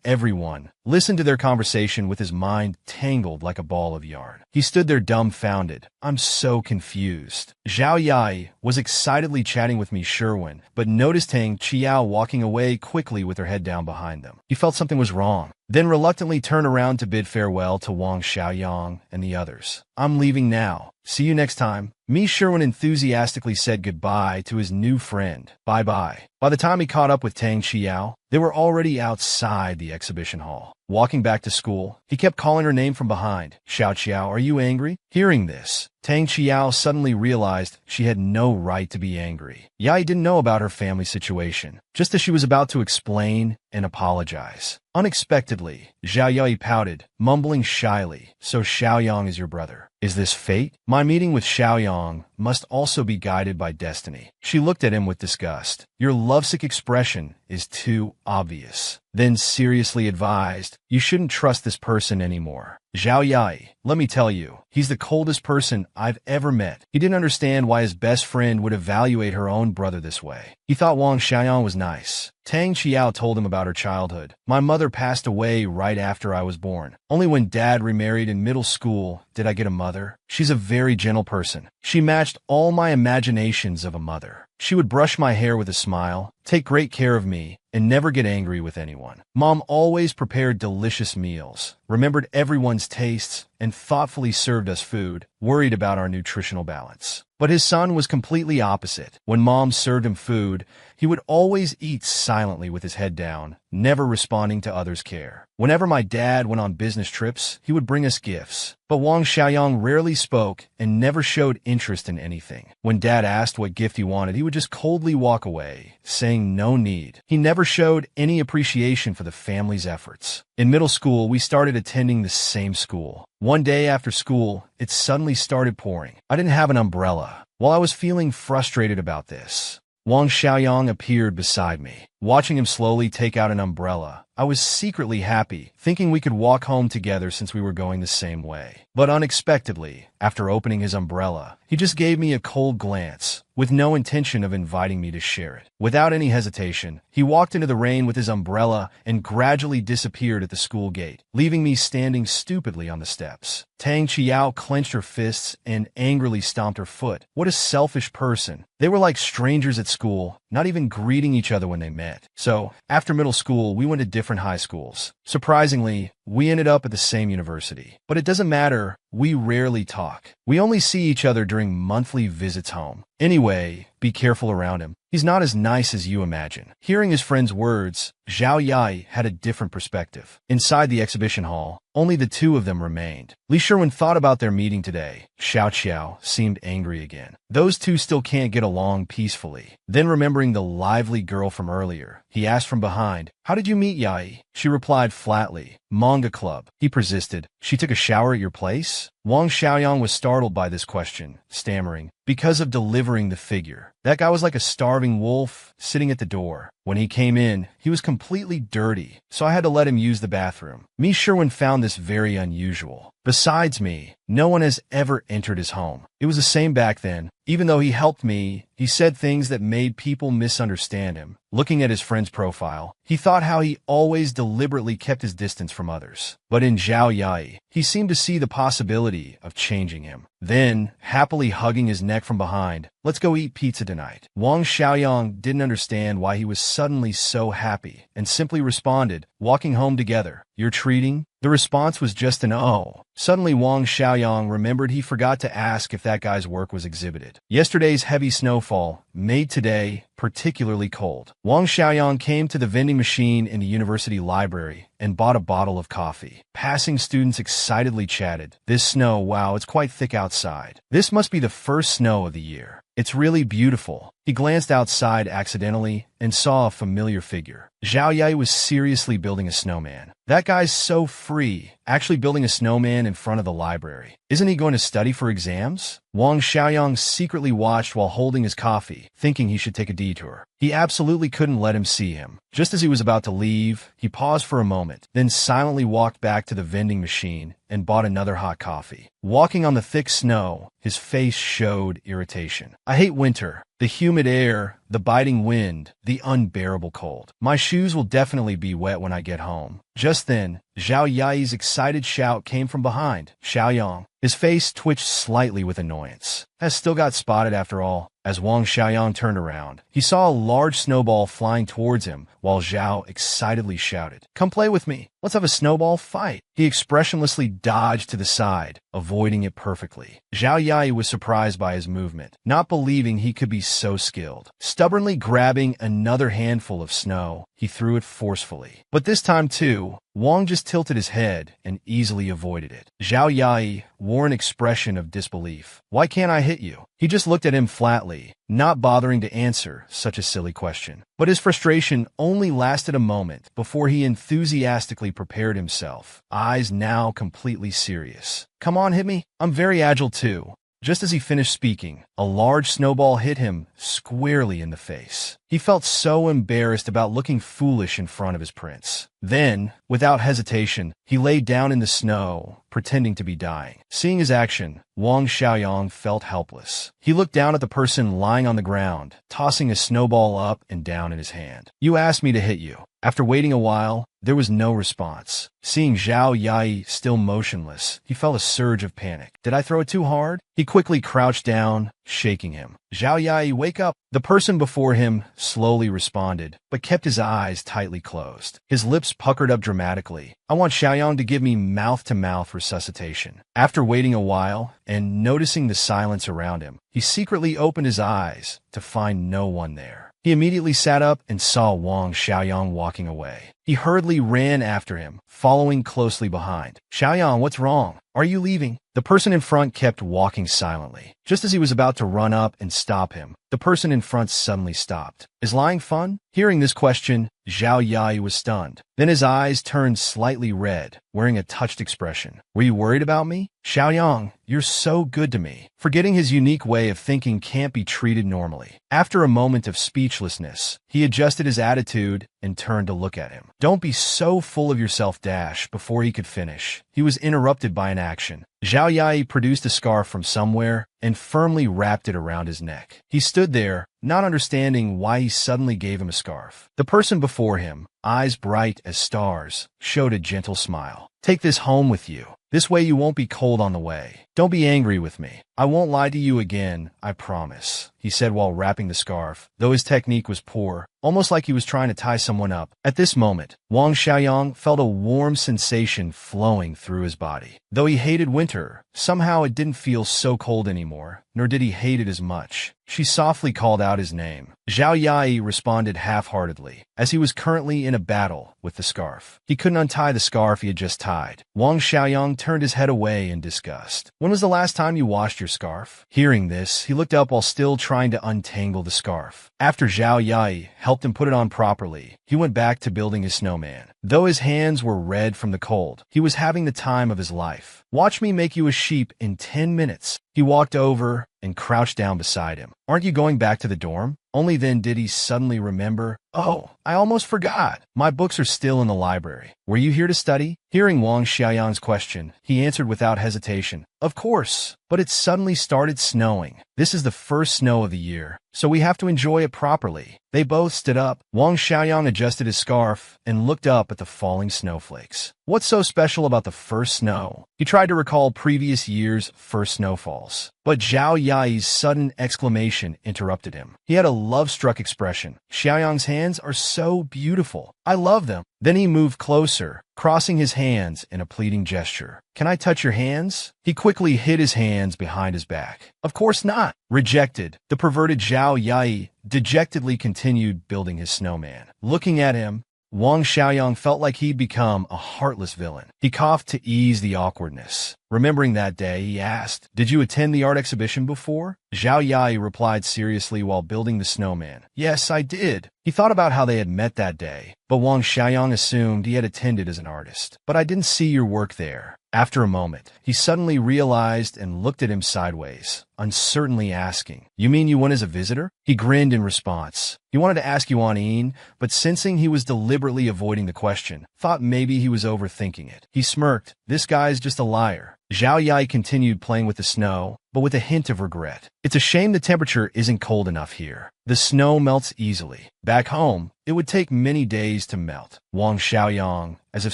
Speaker 1: everyone, listened to their conversation with his mind tangled like a ball of yarn. He stood there dumbfounded. "I'm so confused." Zhao Yai was excitedly chatting with Mi Sherwin, but noticed Tang Qiao walking away quickly with her head down behind them. He felt something was wrong, then reluctantly turned around to bid farewell to Wang Xiaoyang and the others. "I'm leaving now. See you next time." Mi Sherwin enthusiastically said goodbye to his new friend. Bye-bye. By the time he caught up with Tang Qiao, they were already outside the exhibition hall. Walking back to school, he kept calling her name from behind. "Xiao Qiao, are you angry?" Hearing this, Tang Qiao suddenly realized she had no right to be angry. Yai didn't know about her family situation, just as she was about to explain and apologize. Unexpectedly, Zhao Yai pouted, mumbling shyly, "So Xiaoyang is your brother. Is this fate? My meeting with Xiaoyang must also be guided by destiny." She looked at him with disgust. "Your lovesick expression is too obvious." Then seriously advised, "You shouldn't trust this person anymore. Zhao Yai, let me tell you, he's the coldest person I've ever met." He didn't understand why his best friend would evaluate her own brother this way. He thought Wang Xiaoyang was nice. Tang Qiao told him about her childhood. "My mother passed away right after I was born. Only when Dad remarried in middle school did I get a mother. She's a very gentle person. She matched all my imaginations of a mother. She would brush my hair with a smile, take great care of me, and never get angry with anyone. Mom always prepared delicious meals, remembered everyone's tastes, and thoughtfully served us food, worried about our nutritional balance." But his son was completely opposite. When Mom served him food, he would always eat silently with his head down, never responding to others' care. Whenever my dad went on business trips, he would bring us gifts. But Wang Xiaoyang rarely spoke and never showed interest in anything. When Dad asked what gift he wanted, he would just coldly walk away, saying no need. He never showed any appreciation for the family's efforts. In middle school, we started attending the same school. One day after school, it suddenly started pouring. I didn't have an umbrella. While I was feeling frustrated about this, Wang Xiaoyang appeared beside me. Watching him slowly take out an umbrella, I was secretly happy, thinking we could walk home together since we were going the same way. But unexpectedly, after opening his umbrella, he just gave me a cold glance, with no intention of inviting me to share it. Without any hesitation, he walked into the rain with his umbrella and gradually disappeared at the school gate, leaving me standing stupidly on the steps. Tang Qiao clenched her fists and angrily stomped her foot. What a selfish person. They were like strangers at school, not even greeting each other when they met. So, after middle school, we went to different high schools. Surprisingly, we ended up at the same university. But it doesn't matter, we rarely talk. We only see each other during monthly visits home. Anyway, be careful around him. He's not as nice as you imagine. Hearing his friend's words, Zhao Yai had a different perspective. Inside the exhibition hall, only the two of them remained. Li Sherwin thought about their meeting today. Xiao Qiao seemed angry again. Those two still can't get along peacefully. Then remembering the lively girl from earlier, he asked from behind, "How did you meet Yai?" She replied flatly, "Manga club." He persisted, "She took a shower at your place?" Wang Xiaoyang was startled by this question, stammering, "Because of delivering the figure. That guy was like a starving wolf, sitting at the door. When he came in, he was completely dirty, so I had to let him use the bathroom." Mi Sherwin found this very unusual. Besides me, no one has ever entered his home. It was the same back then. Even though he helped me, he said things that made people misunderstand him. Looking at his friend's profile, he thought how he always deliberately kept his distance from others. But in Zhao Yai, he seemed to see the possibility of changing him. Then, happily hugging his neck from behind, "Let's go eat pizza tonight." Wang Xiaoyang didn't understand why he was suddenly so happy, and simply responded, "Walking home together. You're treating?" The response was just an "oh." Suddenly Wang Xiaoyang remembered he forgot to ask if that guy's work was exhibited. Yesterday's heavy snowfall made today particularly cold. Wang Xiaoyang came to the vending machine in the university library and bought a bottle of coffee. Passing students excitedly chatted, "This snow, wow, it's quite thick outside. This must be the first snow of the year. It's really beautiful." He glanced outside accidentally and saw a familiar figure. Zhao Yai was seriously building a snowman. That guy's so free, actually building a snowman in front of the library. Isn't he going to study for exams? Wang Xiaoyang secretly watched while holding his coffee, thinking he should take a detour. He absolutely couldn't let him see him. Just as he was about to leave, he paused for a moment, then silently walked back to the vending machine and bought another hot coffee. Walking on the thick snow, his face showed irritation. "I hate winter. The humid air, the biting wind, the unbearable cold. My shoes will definitely be wet when I get home." Just then, Zhao Yai's excited shout came from behind. "Xiaoyang." His face twitched slightly with annoyance. Has still got spotted after all. As Wang Xiaoyang turned around, he saw a large snowball flying towards him while Zhao excitedly shouted, "Come play with me. Let's have a snowball fight." He expressionlessly dodged to the side, avoiding it perfectly. Zhao Yai was surprised by his movement, not believing he could be so skilled. Stubbornly grabbing another handful of snow, he threw it forcefully. But this time too, Wang just tilted his head and easily avoided it. Zhao Yai wore an expression of disbelief. "Why can't I hit you?" He just looked at him flatly, not bothering to answer such a silly question. But his frustration only lasted a moment before he enthusiastically prepared himself, eyes now completely serious. "Come on, hit me. I'm very agile too." Just as he finished speaking, a large snowball hit him squarely in the face. He felt so embarrassed about looking foolish in front of his prince. Then, without hesitation, he lay down in the snow, pretending to be dying. Seeing his action, Wang Xiaoyang felt helpless. He looked down at the person lying on the ground, tossing a snowball up and down in his hand. "You asked me to hit you." After waiting a while, there was no response. Seeing Zhao Yai still motionless, he felt a surge of panic. "Did I throw it too hard?" He quickly crouched down, shaking him. "Zhao Yai, wake up!" The person before him slowly responded, but kept his eyes tightly closed. His lips puckered up dramatically. "I want Xiaoyang to give me mouth-to-mouth resuscitation." After waiting a while, and noticing the silence around him, he secretly opened his eyes to find no one there. He immediately sat up and saw Wang Xiaoyang walking away. He hurriedly ran after him, following closely behind. "Xiaoyang, what's wrong? Are you leaving?" The person in front kept walking silently. Just as he was about to run up and stop him, the person in front suddenly stopped. "Is lying fun?" Hearing this question, Zhao Yai was stunned. Then his eyes turned slightly red, wearing a touched expression. "Were you worried about me?" "Xiaoyang, you're so good to me." Forgetting his unique way of thinking can't be treated normally. After a moment of speechlessness, he adjusted his attitude and turned to look at him. "Don't be so full of yourself, Dash." Before he could finish, he was interrupted by an action. Zhao Yai produced a scarf from somewhere and firmly wrapped it around his neck. He stood there, not understanding why he suddenly gave him a scarf. The person before him, eyes bright as stars, showed a gentle smile. "Take this home with you. This way you won't be cold on the way. Don't be angry with me. I won't lie to you again, I promise," he said while wrapping the scarf, though his technique was poor, almost like he was trying to tie someone up. At this moment, Wang Xiaoyang felt a warm sensation flowing through his body. Though he hated winter, somehow it didn't feel so cold anymore, nor did he hate it as much. She softly called out his name. Zhao Yai responded half-heartedly, as he was currently in a battle with the scarf. He couldn't untie the scarf he had just tied. Wang Xiaoyang turned his head away in disgust. "When was the last time you washed your scarf?" Hearing this, he looked up while still trying to untangle the scarf. After Zhao Yai helped him put it on properly, he went back to building his snowman. Though his hands were red from the cold, he was having the time of his life. "Watch me make you a sheep in 10 minutes. He walked over and crouched down beside him. "Aren't you going back to the dorm?" Only then did he suddenly remember, "Oh, I almost forgot. My books are still in the library. Were you here to study?" Hearing Wang Xiaoyang's question, he answered without hesitation, "Of course." But it suddenly started snowing. "This is the first snow of the year, so we have to enjoy it properly." They both stood up. Wang Xiaoyang adjusted his scarf and looked up at the falling snowflakes. What's so special about the first snow? He tried to recall previous year's first snowfalls, but Zhao Yai's sudden exclamation interrupted him. He had a love-struck expression. Xiaoyang's hands are so beautiful. I love them. Then he moved closer, crossing his hands in a pleading gesture. Can I touch your hands? He quickly hid his hands behind his back. Of course not. Rejected. The perverted Zhao Yai dejectedly continued building his snowman. Looking at him, Wang Xiaoyang felt like he'd become a heartless villain. He coughed to ease the awkwardness. Remembering that day, he asked, "Did you attend the art exhibition before?" Zhao Yai replied seriously while building the snowman. "Yes, I did." He thought about how they had met that day, but Wang Xiaoyang assumed he had attended as an artist. "But I didn't see your work there." After a moment, he suddenly realized and looked at him sideways, uncertainly asking, "You mean you went as a visitor?" He grinned in response. He wanted to ask Yuan Yin, but sensing he was deliberately avoiding the question, thought maybe he was overthinking it. He smirked. "This guy's just a liar." Zhao Yai continued playing with the snow, but with a hint of regret. "It's a shame the temperature isn't cold enough here. The snow melts easily. Back home, it would take many days to melt." Wang Xiaoyang, as if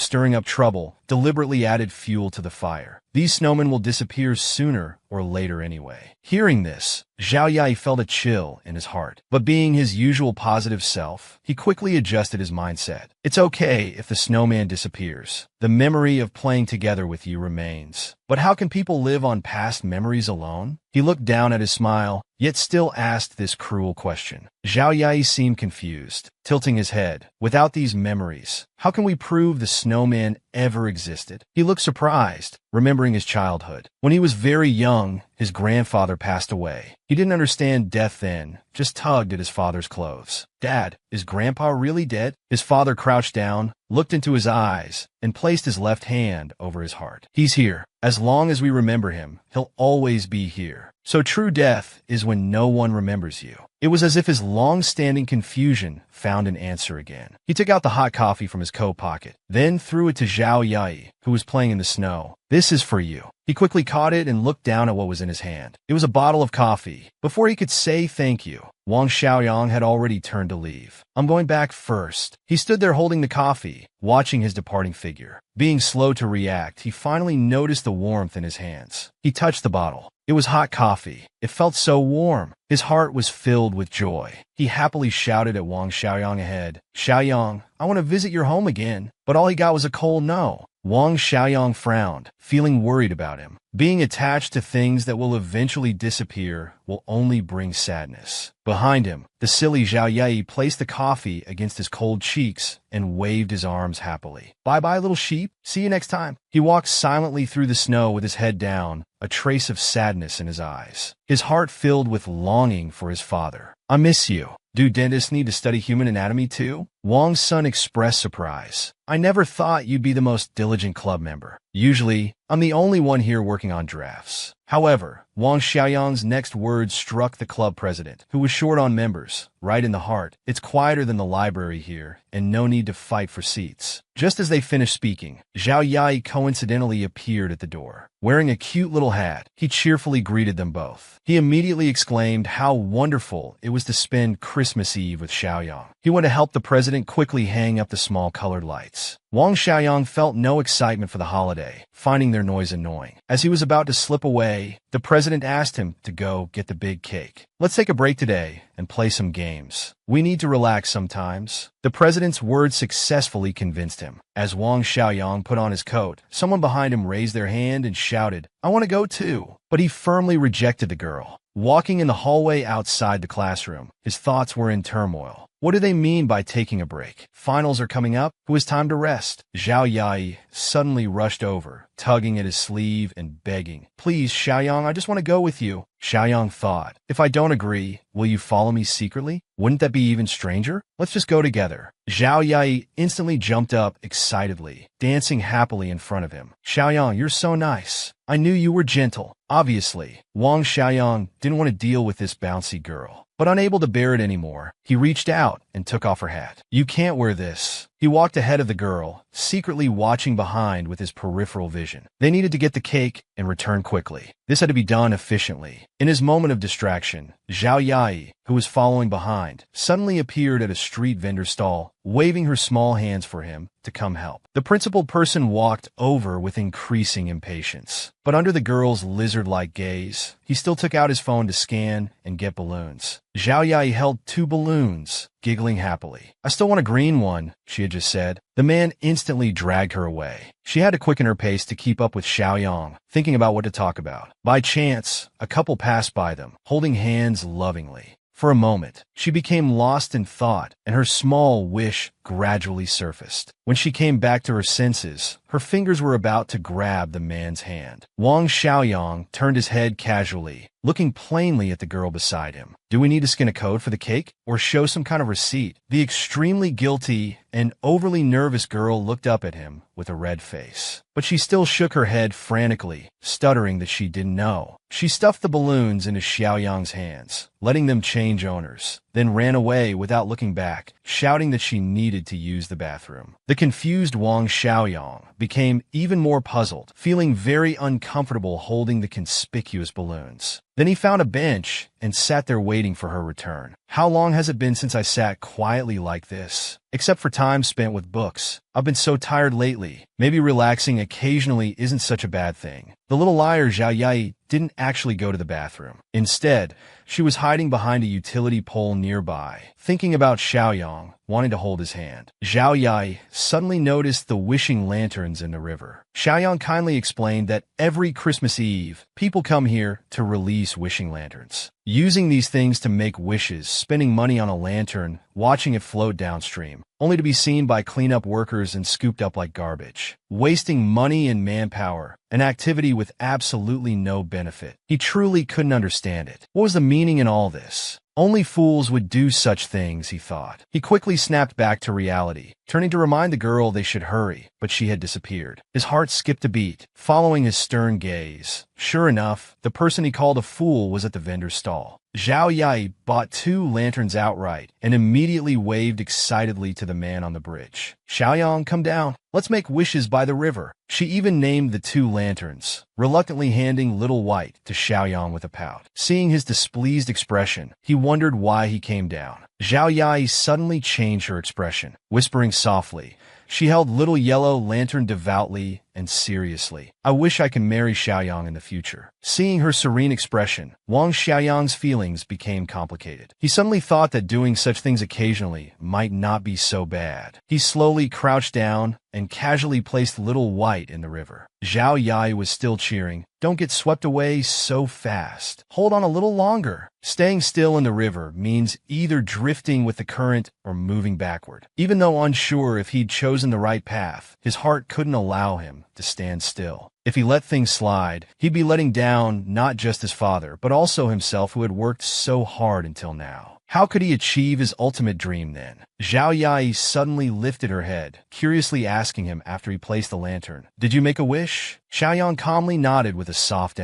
Speaker 1: stirring up trouble, deliberately added fuel to the fire. "These snowmen will disappear sooner or later anyway." Hearing this, Zhao Yai felt a chill in his heart, but being his usual positive self, he quickly adjusted his mindset. "It's okay if the snowman disappears. The memory of playing together with you remains. But how can people live on past memories alone?" He looked down at his smile, yet still asked this cruel question. Zhao Yai seemed confused, tilting his head. "Without these memories, how can we prove the snowman ever existed?" He looked surprised, remembering his childhood. When he was very young, his grandfather passed away. He didn't understand death then, just tugged at his father's clothes. "Dad, is Grandpa really dead?" His father crouched down, looked into his eyes, and placed his left hand over his heart. "He's here. As long as we remember him, he'll always be here. So true death is when no one remembers you." It was as if his long-standing confusion found an answer again. He took out the hot coffee from his coat pocket, then threw it to Zhao Yai, who was playing in the snow. "This is for you." He quickly caught it and looked down at what was in his hand. It was a bottle of coffee. Before he could say thank you, Wang Xiaoyang had already turned to leave. "I'm going back first." He stood there holding the coffee, watching his departing figure. Being slow to react, he finally noticed the warmth in his hands. He touched the bottle. It was hot coffee. It felt so warm. His heart was filled with joy. He happily shouted at Wang Xiaoyang ahead, "Xiaoyang, I want to visit your home again." But all he got was a cold no. Wang Xiaoyang frowned, feeling worried about him. Being attached to things that will eventually disappear will only bring sadness. Behind him, the silly Zhao Yai placed the coffee against his cold cheeks and waved his arms happily. "Bye-bye, little sheep. See you next time." He walked silently through the snow with his head down, a trace of sadness in his eyes. His heart filled with longing for his father. "I miss you." "Do dentists need to study human anatomy too?" Wang's son expressed surprise. "I never thought you'd be the most diligent club member. Usually, I'm the only one here working on drafts." However, Wang Xiaoyang's next words struck the club president, who was short on members, right in the heart. "It's quieter than the library here, and no need to fight for seats." Just as they finished speaking, Zhao Yai coincidentally appeared at the door. Wearing a cute little hat, he cheerfully greeted them both. He immediately exclaimed how wonderful it was to spend Christmas Eve with Xiaoyang. He went to help the president quickly hang up the small colored lights. Wang Xiaoyang felt no excitement for the holiday, finding their noise annoying. As he was about to slip away, the president asked him to go get the big cake. "Let's take a break today and play some games. We need to relax sometimes." The president's words successfully convinced him. As Wang Xiaoyang put on his coat, someone behind him raised their hand and shouted, "I want to go too." But he firmly rejected the girl. Walking in the hallway outside the classroom, his thoughts were in turmoil. What do they mean by taking a break? Finals are coming up. It was time to rest. Zhao Yai suddenly rushed over, tugging at his sleeve and begging, "Please, Xiaoyang, I just want to go with you." Xiaoyang thought, "If I don't agree, will you follow me secretly? Wouldn't that be even stranger? Let's just go together." Zhao Yai instantly jumped up excitedly, dancing happily in front of him. "Xiaoyang, you're so nice. I knew you were gentle." Obviously, Wang Xiaoyang didn't want to deal with this bouncy girl. But unable to bear it anymore, he reached out and took off her hat. "You can't wear this." He He walked ahead of the girl, secretly watching behind with his peripheral vision. They needed to get the cake and return quickly. This had to be done efficiently. In his moment of distraction, Zhao Yai, who was following behind, suddenly appeared at a street vendor stall, waving her small hands for him to come help. The principal person walked over with increasing impatience. But under the girl's lizard-like gaze, he still took out his phone to scan and get balloons. Zhao Yai held 2 balloons, giggling happily. "I still want a green one," she had just said. The man instantly dragged her away. She had to quicken her pace to keep up with Xiaoyang, thinking about what to talk about. By chance, a couple passed by them, holding hands lovingly. For a moment, she became lost in thought, and her small wish gradually surfaced. When she came back to her senses, her fingers were about to grab the man's hand. Wang Xiaoyang turned his head casually, looking plainly at the girl beside him. "Do we need to scan a code for the cake, or show some kind of receipt?" The extremely guilty and overly nervous girl looked up at him with a red face. But she still shook her head frantically, stuttering that she didn't know. She stuffed the balloons into Xiaoyang's hands, letting them change owners, then ran away without looking back, shouting that she needed to use the bathroom. The confused Wang Xiaoyang became even more puzzled, feeling very uncomfortable holding the conspicuous balloons. Then he found a bench and sat there waiting for her return. "How long has it been since I sat quietly like this? Except for time spent with books. I've been so tired lately. Maybe relaxing occasionally isn't such a bad thing." The little liar Zhao Yai didn't actually go to the bathroom. Instead, she was hiding behind a utility pole nearby, thinking about Xiaoyang, wanting to hold his hand. Zhao Yai suddenly noticed the wishing lanterns in the river. Xiaoyang kindly explained that every Christmas Eve, people come here to release wishing lanterns, using these things to make wishes, spending money on a lantern, watching it float downstream, only to be seen by cleanup workers and scooped up like garbage, wasting money and manpower, an activity with absolutely no benefit. He truly couldn't understand it. What was the meaning in all this? Only fools would do such things, he thought. He quickly snapped back to reality, turning to remind the girl they should hurry, but she had disappeared. His heart skipped a beat, following his stern gaze. Sure enough, the person he called a fool was at the vendor's stall. Zhao Yai bought 2 lanterns outright and immediately waved excitedly to the man on the bridge. "Xiaoyang, come down. Let's make wishes by the river." She even named the 2 lanterns, reluctantly handing Little White to Xiaoyang with a pout. Seeing his displeased expression, he wondered why he came down. Zhao Yai suddenly changed her expression, whispering softly. She held Little Yellow Lantern devoutly and seriously. "I wish I could marry Xiaoyang in the future." Seeing her serene expression, Wang Xiaoyang's feelings became complicated. He suddenly thought that doing such things occasionally might not be so bad. He slowly crouched down and casually placed Little White in the river. Zhao Yai was still cheering. "Don't get swept away so fast. Hold on a little longer." Staying still in the river means either drifting with the current or moving backward. Even though unsure if he'd chosen the right path, his heart couldn't allow him to stand still. If he let things slide, he'd be letting down not just his father, but also himself, who had worked so hard until now. How could he achieve his ultimate dream then? Zhao Yai suddenly lifted her head, curiously asking him after he placed the lantern, "Did you make a wish?" Xiaoyang calmly nodded with a soft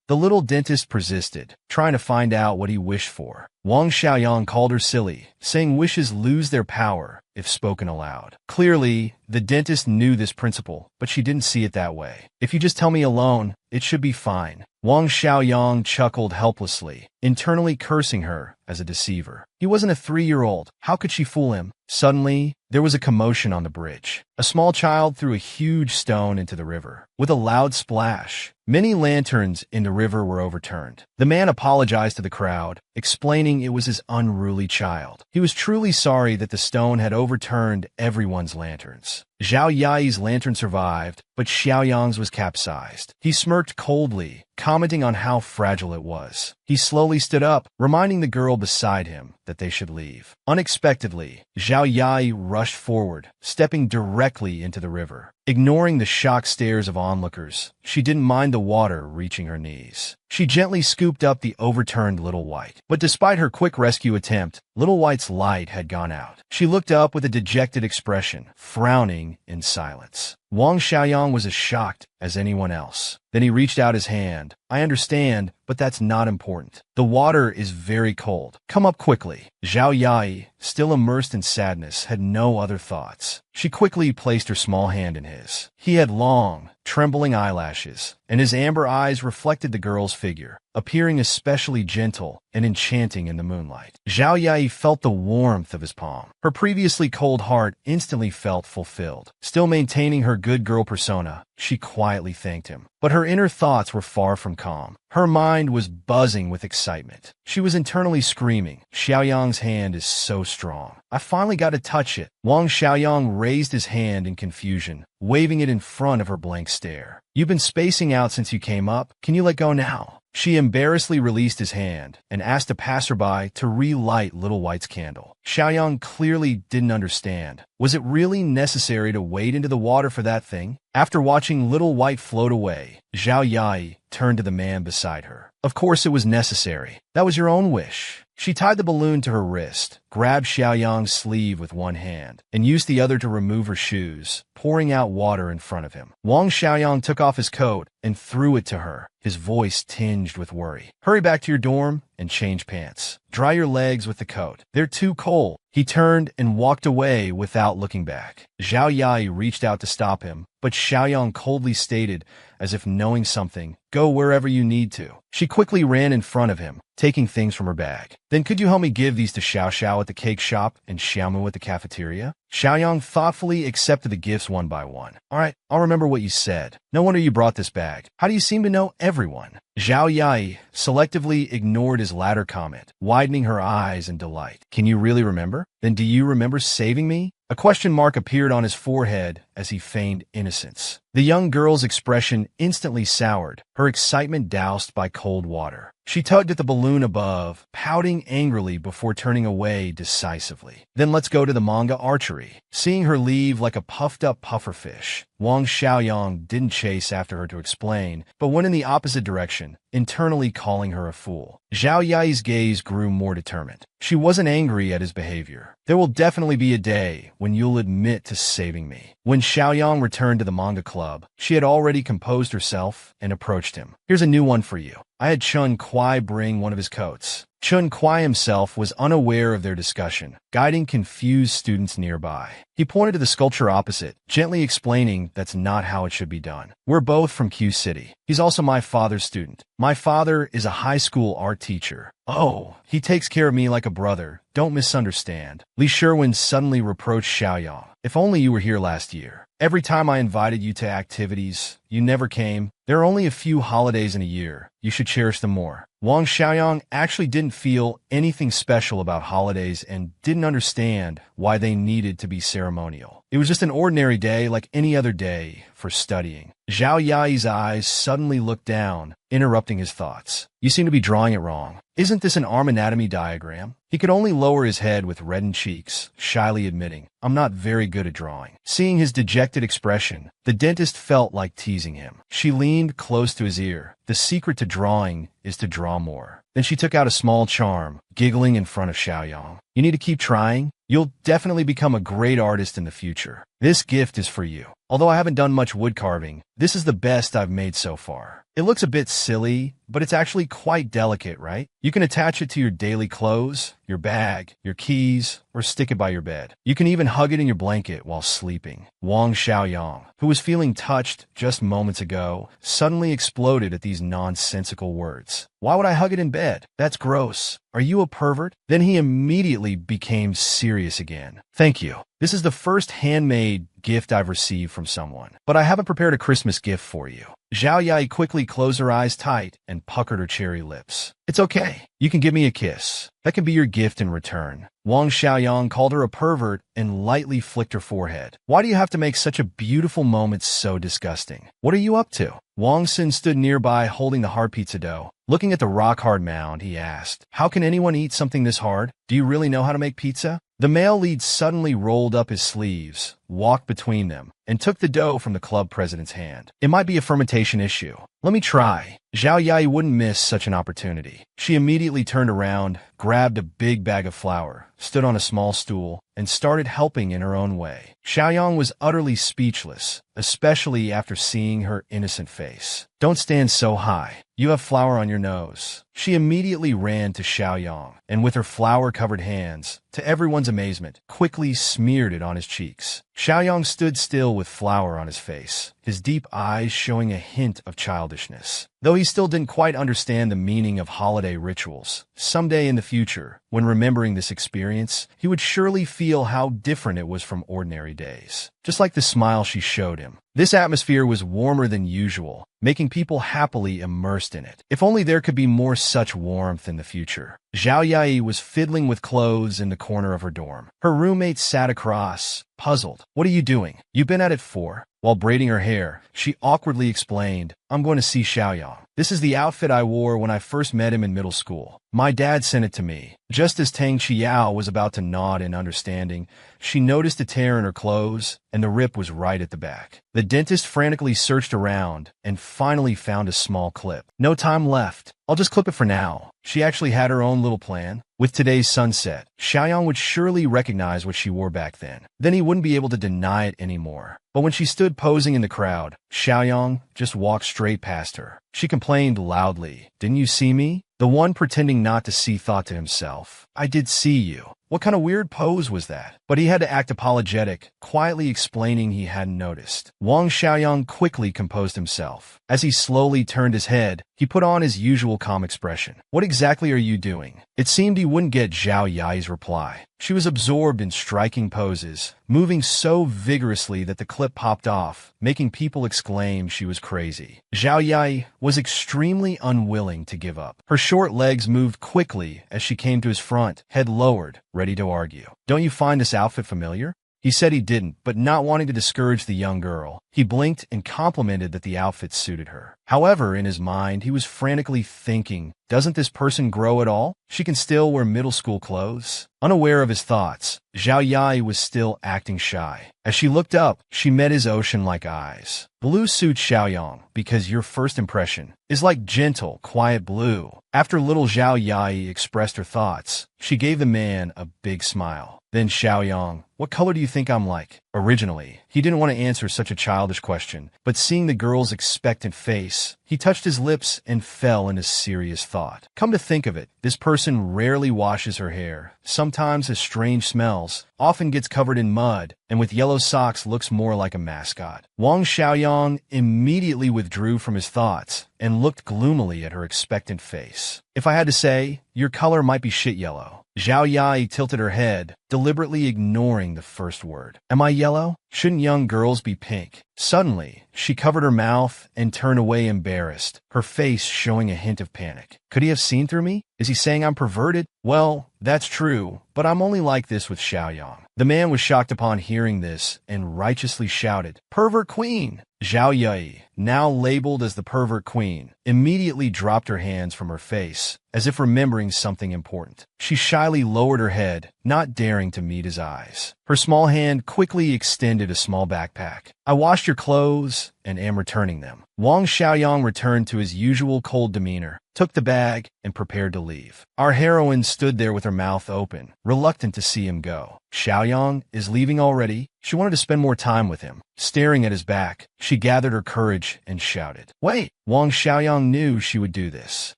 Speaker 1: The little dentist persisted, trying to find out what he wished for. Wang Xiaoyang called her silly, saying wishes lose their power if spoken aloud. Clearly, the dentist knew this principle, but she didn't see it that way. "If you just tell me alone, it should be fine." Wang Xiaoyang chuckled helplessly, internally cursing her as a deceiver. He wasn't a 3-year-old. How could she fool him? Suddenly, there was a commotion on the bridge. A small child threw a huge stone into the river. With a loud splash, many lanterns in the river were overturned. The man apologized to the crowd, explaining it was his unruly child. He was truly sorry that the stone had overturned everyone's lanterns. Zhao Yai's lantern survived, but Xiaoyang's was capsized. He smirked coldly, commenting on how fragile it was. He slowly stood up, reminding the girl beside him that they should leave. Unexpectedly, Zhao Yai rushed forward, stepping directly into the river. Ignoring the shocked stares of onlookers, she didn't mind the water reaching her knees. She gently scooped up the overturned Little White. But despite her quick rescue attempt, Little White's light had gone out. She looked up with a dejected expression, frowning in silence. Wang Xiaoyang was as shocked as anyone else. Then he reached out his hand. "I understand, but that's not important. The water is very cold. Come up quickly." Zhao Yai, still immersed in sadness, had no other thoughts. She quickly placed her small hand in his. He had long, trembling eyelashes, and his amber eyes reflected the girl's figure, appearing especially gentle and enchanting in the moonlight. Zhao Yai felt the warmth of his palm. Her previously cold heart instantly felt fulfilled. Still maintaining her good girl persona, she quietly thanked him. But her inner thoughts were far from calm. Her mind was buzzing with excitement. She was internally screaming, Xiaoyang's hand is so strong. I finally got to touch it. Wang Xiaoyang raised his hand in confusion, waving it in front of her blank stare. You've been spacing out since you came up. Can you let go now? She embarrassedly released his hand and asked a passerby to relight Little White's candle. Xiaoyang clearly didn't understand. Was it really necessary to wade into the water for that thing? After watching Little White float away, Zhao Yai turned to the man beside her. Of course it was necessary. That was your own wish. She tied the balloon to her wrist, grabbed Xiaoyang's sleeve with one hand, and used the other to remove her shoes, pouring out water in front of him. Wang Xiaoyang took off his coat and threw it to her, his voice tinged with worry. Hurry back to your dorm and change pants. Dry your legs with the coat. They're too cold. He turned and walked away without looking back. Zhao Yai reached out to stop him, but Xiaoyang coldly stated, as if knowing something, go wherever you need to. She quickly ran in front of him, taking things from her bag. Then could you help me give these to Xiao Xiao at the cake shop and Xiaomu at the cafeteria? Xiaoyang thoughtfully accepted the gifts one by one. All right, I'll remember what you said. No wonder you brought this bag. How do you seem to know everyone? Zhao Yai selectively ignored his latter comment, widening her eyes in delight. Can you really remember? Then do you remember saving me? A question mark appeared on his forehead as he feigned innocence. The young girl's expression instantly soured, her excitement doused by cold water. She tugged at the balloon above, pouting angrily before turning away decisively. Then let's go to the manga archery. Seeing her leave like a puffed-up pufferfish, Wang Xiaoyang didn't chase after her to explain, but went in the opposite direction, internally calling her a fool. Zhao Yai's gaze grew more determined. She wasn't angry at his behavior. There will definitely be a day when you'll admit to saving me. When Xiaoyang returned to the manga club, she had already composed herself and approached him. Here's a new one for you. I had Chun Kuai bring one of his coats. Chun Kuai himself was unaware of their discussion, guiding confused students nearby. He pointed to the sculpture opposite, gently explaining that's not how it should be done. We're both from Q City. He's also my father's student. My father is a high school art teacher. Oh, he takes care of me like a brother. Don't misunderstand. Li Sherwin suddenly reproached Xiaoyang. If only you were here last year. Every time I invited you to activities, you never came. There are only a few holidays in a year. You should cherish them more. Wang Xiaoyang actually didn't feel anything special about holidays and didn't understand why they needed to be ceremonial. It was just an ordinary day like any other day for studying. Zhao Yai's eyes suddenly looked down, interrupting his thoughts. You seem to be drawing it wrong. Isn't this an arm anatomy diagram? He could only lower his head with reddened cheeks, shyly admitting, I'm not very good at drawing. Seeing his dejected expression, the dentist felt like teasing him. She leaned close to his ear. The secret to drawing is to draw more. Then she took out a small charm, giggling in front of Xiaoyang. You need to keep trying. You'll definitely become a great artist in the future. This gift is for you. Although I haven't done much wood carving, this is the best I've made so far. It looks a bit silly, but it's actually quite delicate, right? You can attach it to your daily clothes, your bag, your keys, or stick it by your bed. You can even hug it in your blanket while sleeping. Wang Xiaoyang, who was feeling touched just moments ago, suddenly exploded at these nonsensical words. Why would I hug it in bed? That's gross. Are you a pervert? Then he immediately became serious again. Thank you. This is the first handmade gift I've received from someone, but I haven't prepared a Christmas gift for you. Zhao Yai quickly closed her eyes tight and puckered her cherry lips. It's okay. You can give me a kiss. That can be your gift in return. Wang Xiaoyang called her a pervert and lightly flicked her forehead. Why do you have to make such a beautiful moment so disgusting? What are you up to? Wang Xin stood nearby holding the hard pizza dough. Looking at the rock-hard mound, he asked, how can anyone eat something this hard? Do you really know how to make pizza? The male lead suddenly rolled up his sleeves, walked between them, and took the dough from the club president's hand. It might be a fermentation issue. Let me try. Zhao Yai wouldn't miss such an opportunity. She immediately turned around, grabbed a big bag of flour, stood on a small stool, and started helping in her own way. Xiaoyang was utterly speechless, especially after seeing her innocent face. Don't stand so high. You have flour on your nose. She immediately ran to Xiaoyang, and with her flour-covered hands, to everyone's amazement, quickly smeared it on his cheeks. Xiaoyang stood still with flour on his face, his deep eyes showing a hint of childishness. Though he still didn't quite understand the meaning of holiday rituals, someday in the future, when remembering this experience, he would surely feel how different it was from ordinary days. Just like the smile she showed him. This atmosphere was warmer than usual, making people happily immersed in it. If only there could be more such warmth in the future. Zhao Yai was fiddling with clothes in the corner of her dorm. Her roommate sat across, puzzled. "What are you doing? You've been at it for?" While braiding her hair, she awkwardly explained, "I'm going to see Xiaoyang. This is the outfit I wore when I first met him in middle school. My dad sent it to me." Just as Tang Qiao was about to nod in understanding, she noticed a tear in her clothes, and the rip was right at the back. The dentist frantically searched around and finally found a small clip. "No time left. I'll just clip it for now." She actually had her own little plan. With today's sunset, Xiaoyang would surely recognize what she wore back then. Then he wouldn't be able to deny it anymore. But when she stood posing in the crowd, Xiaoyang just walked straight past her. She complained loudly, "Didn't you see me?" The one pretending not to see thought to himself, "I did see you. What kind of weird pose was that?" But he had to act apologetic, quietly explaining he hadn't noticed. Wang Xiaoyang quickly composed himself. As he slowly turned his head, he put on his usual calm expression. "What exactly are you doing?" It seemed he wouldn't get Zhao Yai's reply. She was absorbed in striking poses, moving so vigorously that the clip popped off, making people exclaim she was crazy. Zhao Yai was extremely unwilling to give up. Her short legs moved quickly as she came to his front, head lowered, ready to argue. "Don't you find this outfit familiar?" He said he didn't, but not wanting to discourage the young girl, he blinked and complimented that the outfit suited her. However, in his mind, he was frantically thinking, doesn't this person grow at all? She can still wear middle school clothes. Unaware of his thoughts, Zhao Yai was still acting shy. As she looked up, she met his ocean-like eyes. "Blue suits Xiaoyang, because your first impression is like gentle, quiet blue." After little Zhao Yai expressed her thoughts, she gave the man a big smile. Then Xiaoyang, "What color do you think I'm like?" Originally, he didn't want to answer such a childish question, but seeing the girl's expectant face, he touched his lips and fell into serious thought. Come to think of it, this person rarely washes her hair, sometimes has strange smells, often gets covered in mud, and with yellow socks looks more like a mascot. Wang Xiaoyang immediately withdrew from his thoughts and looked gloomily at her expectant face. "If I had to say, your color might be shit yellow." Zhao Yai tilted her head, deliberately ignoring the first word. "Am I yellow? Shouldn't young girls be pink?" Suddenly, she covered her mouth and turned away embarrassed, her face showing a hint of panic. Could he have seen through me? Is he saying I'm perverted? Well, that's true, but I'm only like this with Xiaoyang. The man was shocked upon hearing this and righteously shouted, "Pervert queen!" Zhao Yai, now labeled as the pervert queen, immediately dropped her hands from her face, as if remembering something important. She shyly lowered her head, not daring to meet his eyes. Her small hand quickly extended a small backpack. "I washed your clothes and am returning them." Wang Xiaoyang returned to his usual cold demeanor, took the bag, and prepared to leave. Our heroine stood there with her mouth open, reluctant to see him go. Xiaoyang is leaving already? She wanted to spend more time with him. Staring at his back, she gathered her courage and shouted, "Wait!" Wang Xiaoyang knew she would do this.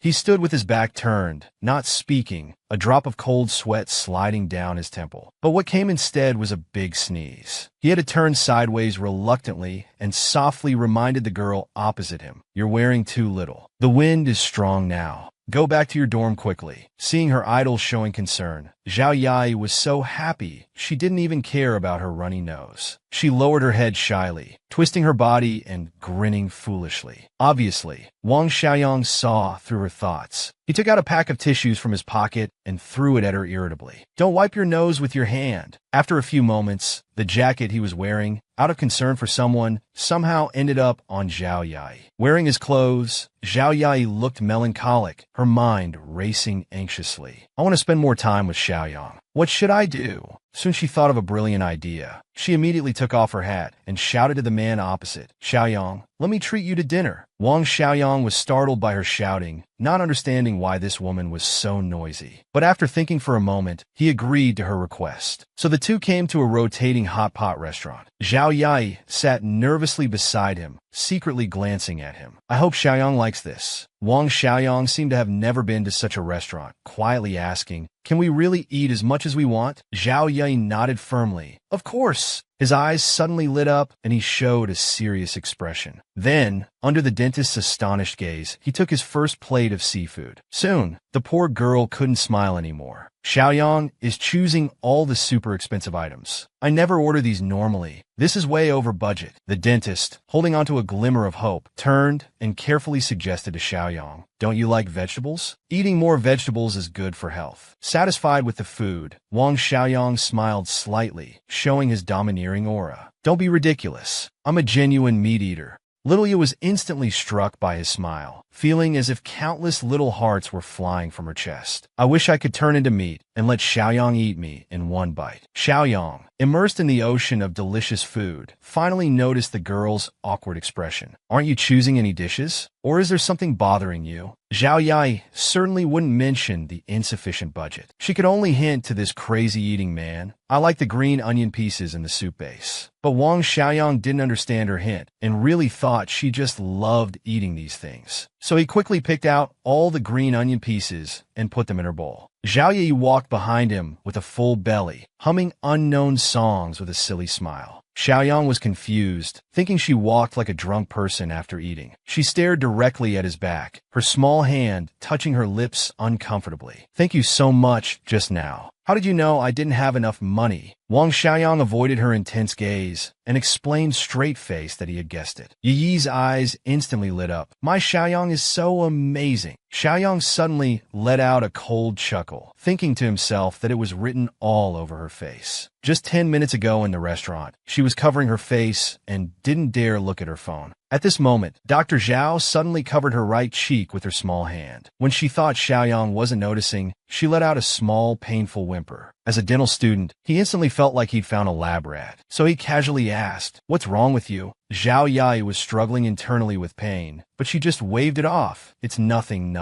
Speaker 1: He stood with his back turned, not speaking, a drop of cold sweat sliding down his temple. But what came instead was a big sneeze. He had to turn sideways reluctantly and softly reminded the girl opposite him, "You're wearing too little. The wind is strong now. Go back to your dorm quickly." Seeing her idol showing concern, Zhao Yai was so happy she didn't even care about her runny nose. She lowered her head shyly, twisting her body and grinning foolishly. Obviously, Wang Xiaoyang saw through her thoughts. He took out a pack of tissues from his pocket and threw it at her irritably. "Don't wipe your nose with your hand." After a few moments, the jacket he was wearing, out of concern for someone, somehow ended up on Zhao Yai. Wearing his clothes, Zhao Yai looked melancholic, her mind racing anxiously. "I want to spend more time with Xiaoyang. What should I do?" Soon she thought of a brilliant idea. She immediately took off her hat and shouted to the man opposite, "Xiaoyang, let me treat you to dinner." Wang Xiaoyang was startled by her shouting, not understanding why this woman was so noisy. But after thinking for a moment, he agreed to her request. So the two came to a rotating hot pot restaurant. Zhao Yai sat nervously beside him, secretly glancing at him. "I hope Xiaoyang likes this." Wang Xiaoyang seemed to have never been to such a restaurant, quietly asking, "Can we really eat as much as we want?" Zhao Yai nodded firmly. "Of course." His eyes suddenly lit up, and he showed a serious expression. Then, under the dentist's astonished gaze, he took his first plate of seafood. Soon, the poor girl couldn't smile anymore. Xiaoyang is choosing all the super expensive items. I never order these normally. This is way over budget. The dentist, holding onto a glimmer of hope, turned and carefully suggested to Xiaoyang, "Don't you like vegetables? Eating more vegetables is good for health." Satisfied with the food, Wang Xiaoyang smiled slightly, showing his domineering aura. "Don't be ridiculous. I'm a genuine meat eater." Little Yu was instantly struck by his smile, feeling as if countless little hearts were flying from her chest. "I wish I could turn into meat and let Xiaoyang eat me in one bite." Xiaoyang, immersed in the ocean of delicious food, finally noticed the girl's awkward expression. "Aren't you choosing any dishes? Or is there something bothering you?" Zhao Yai certainly wouldn't mention the insufficient budget. She could only hint to this crazy eating man, "I like the green onion pieces in the soup base." But Wang Xiaoyang didn't understand her hint and really thought she just loved eating these things. So he quickly picked out all the green onion pieces and put them in her bowl. Zhao Yi walked behind him with a full belly, humming unknown songs with a silly smile. Xiaoyang was confused, thinking she walked like a drunk person after eating. She stared directly at his back, her small hand touching her lips uncomfortably. "Thank you so much just now. How did you know I didn't have enough money?" Wang Xiaoyang avoided her intense gaze and explained straight-faced that he had guessed it. Yi Yi's eyes instantly lit up. "My Xiaoyang is so amazing." Xiaoyang suddenly let out a cold chuckle, thinking to himself that it was written all over her face. Just 10 minutes ago in the restaurant, she was covering her face and didn't dare look at her phone. At this moment, Dr. Zhao suddenly covered her right cheek with her small hand. When she thought Xiaoyang wasn't noticing, she let out a small, painful whimper. As a dental student, he instantly felt like he'd found a lab rat. So he casually asked, "What's wrong with you?" Zhao Yai was struggling internally with pain, but she just waved it off. "It's nothing.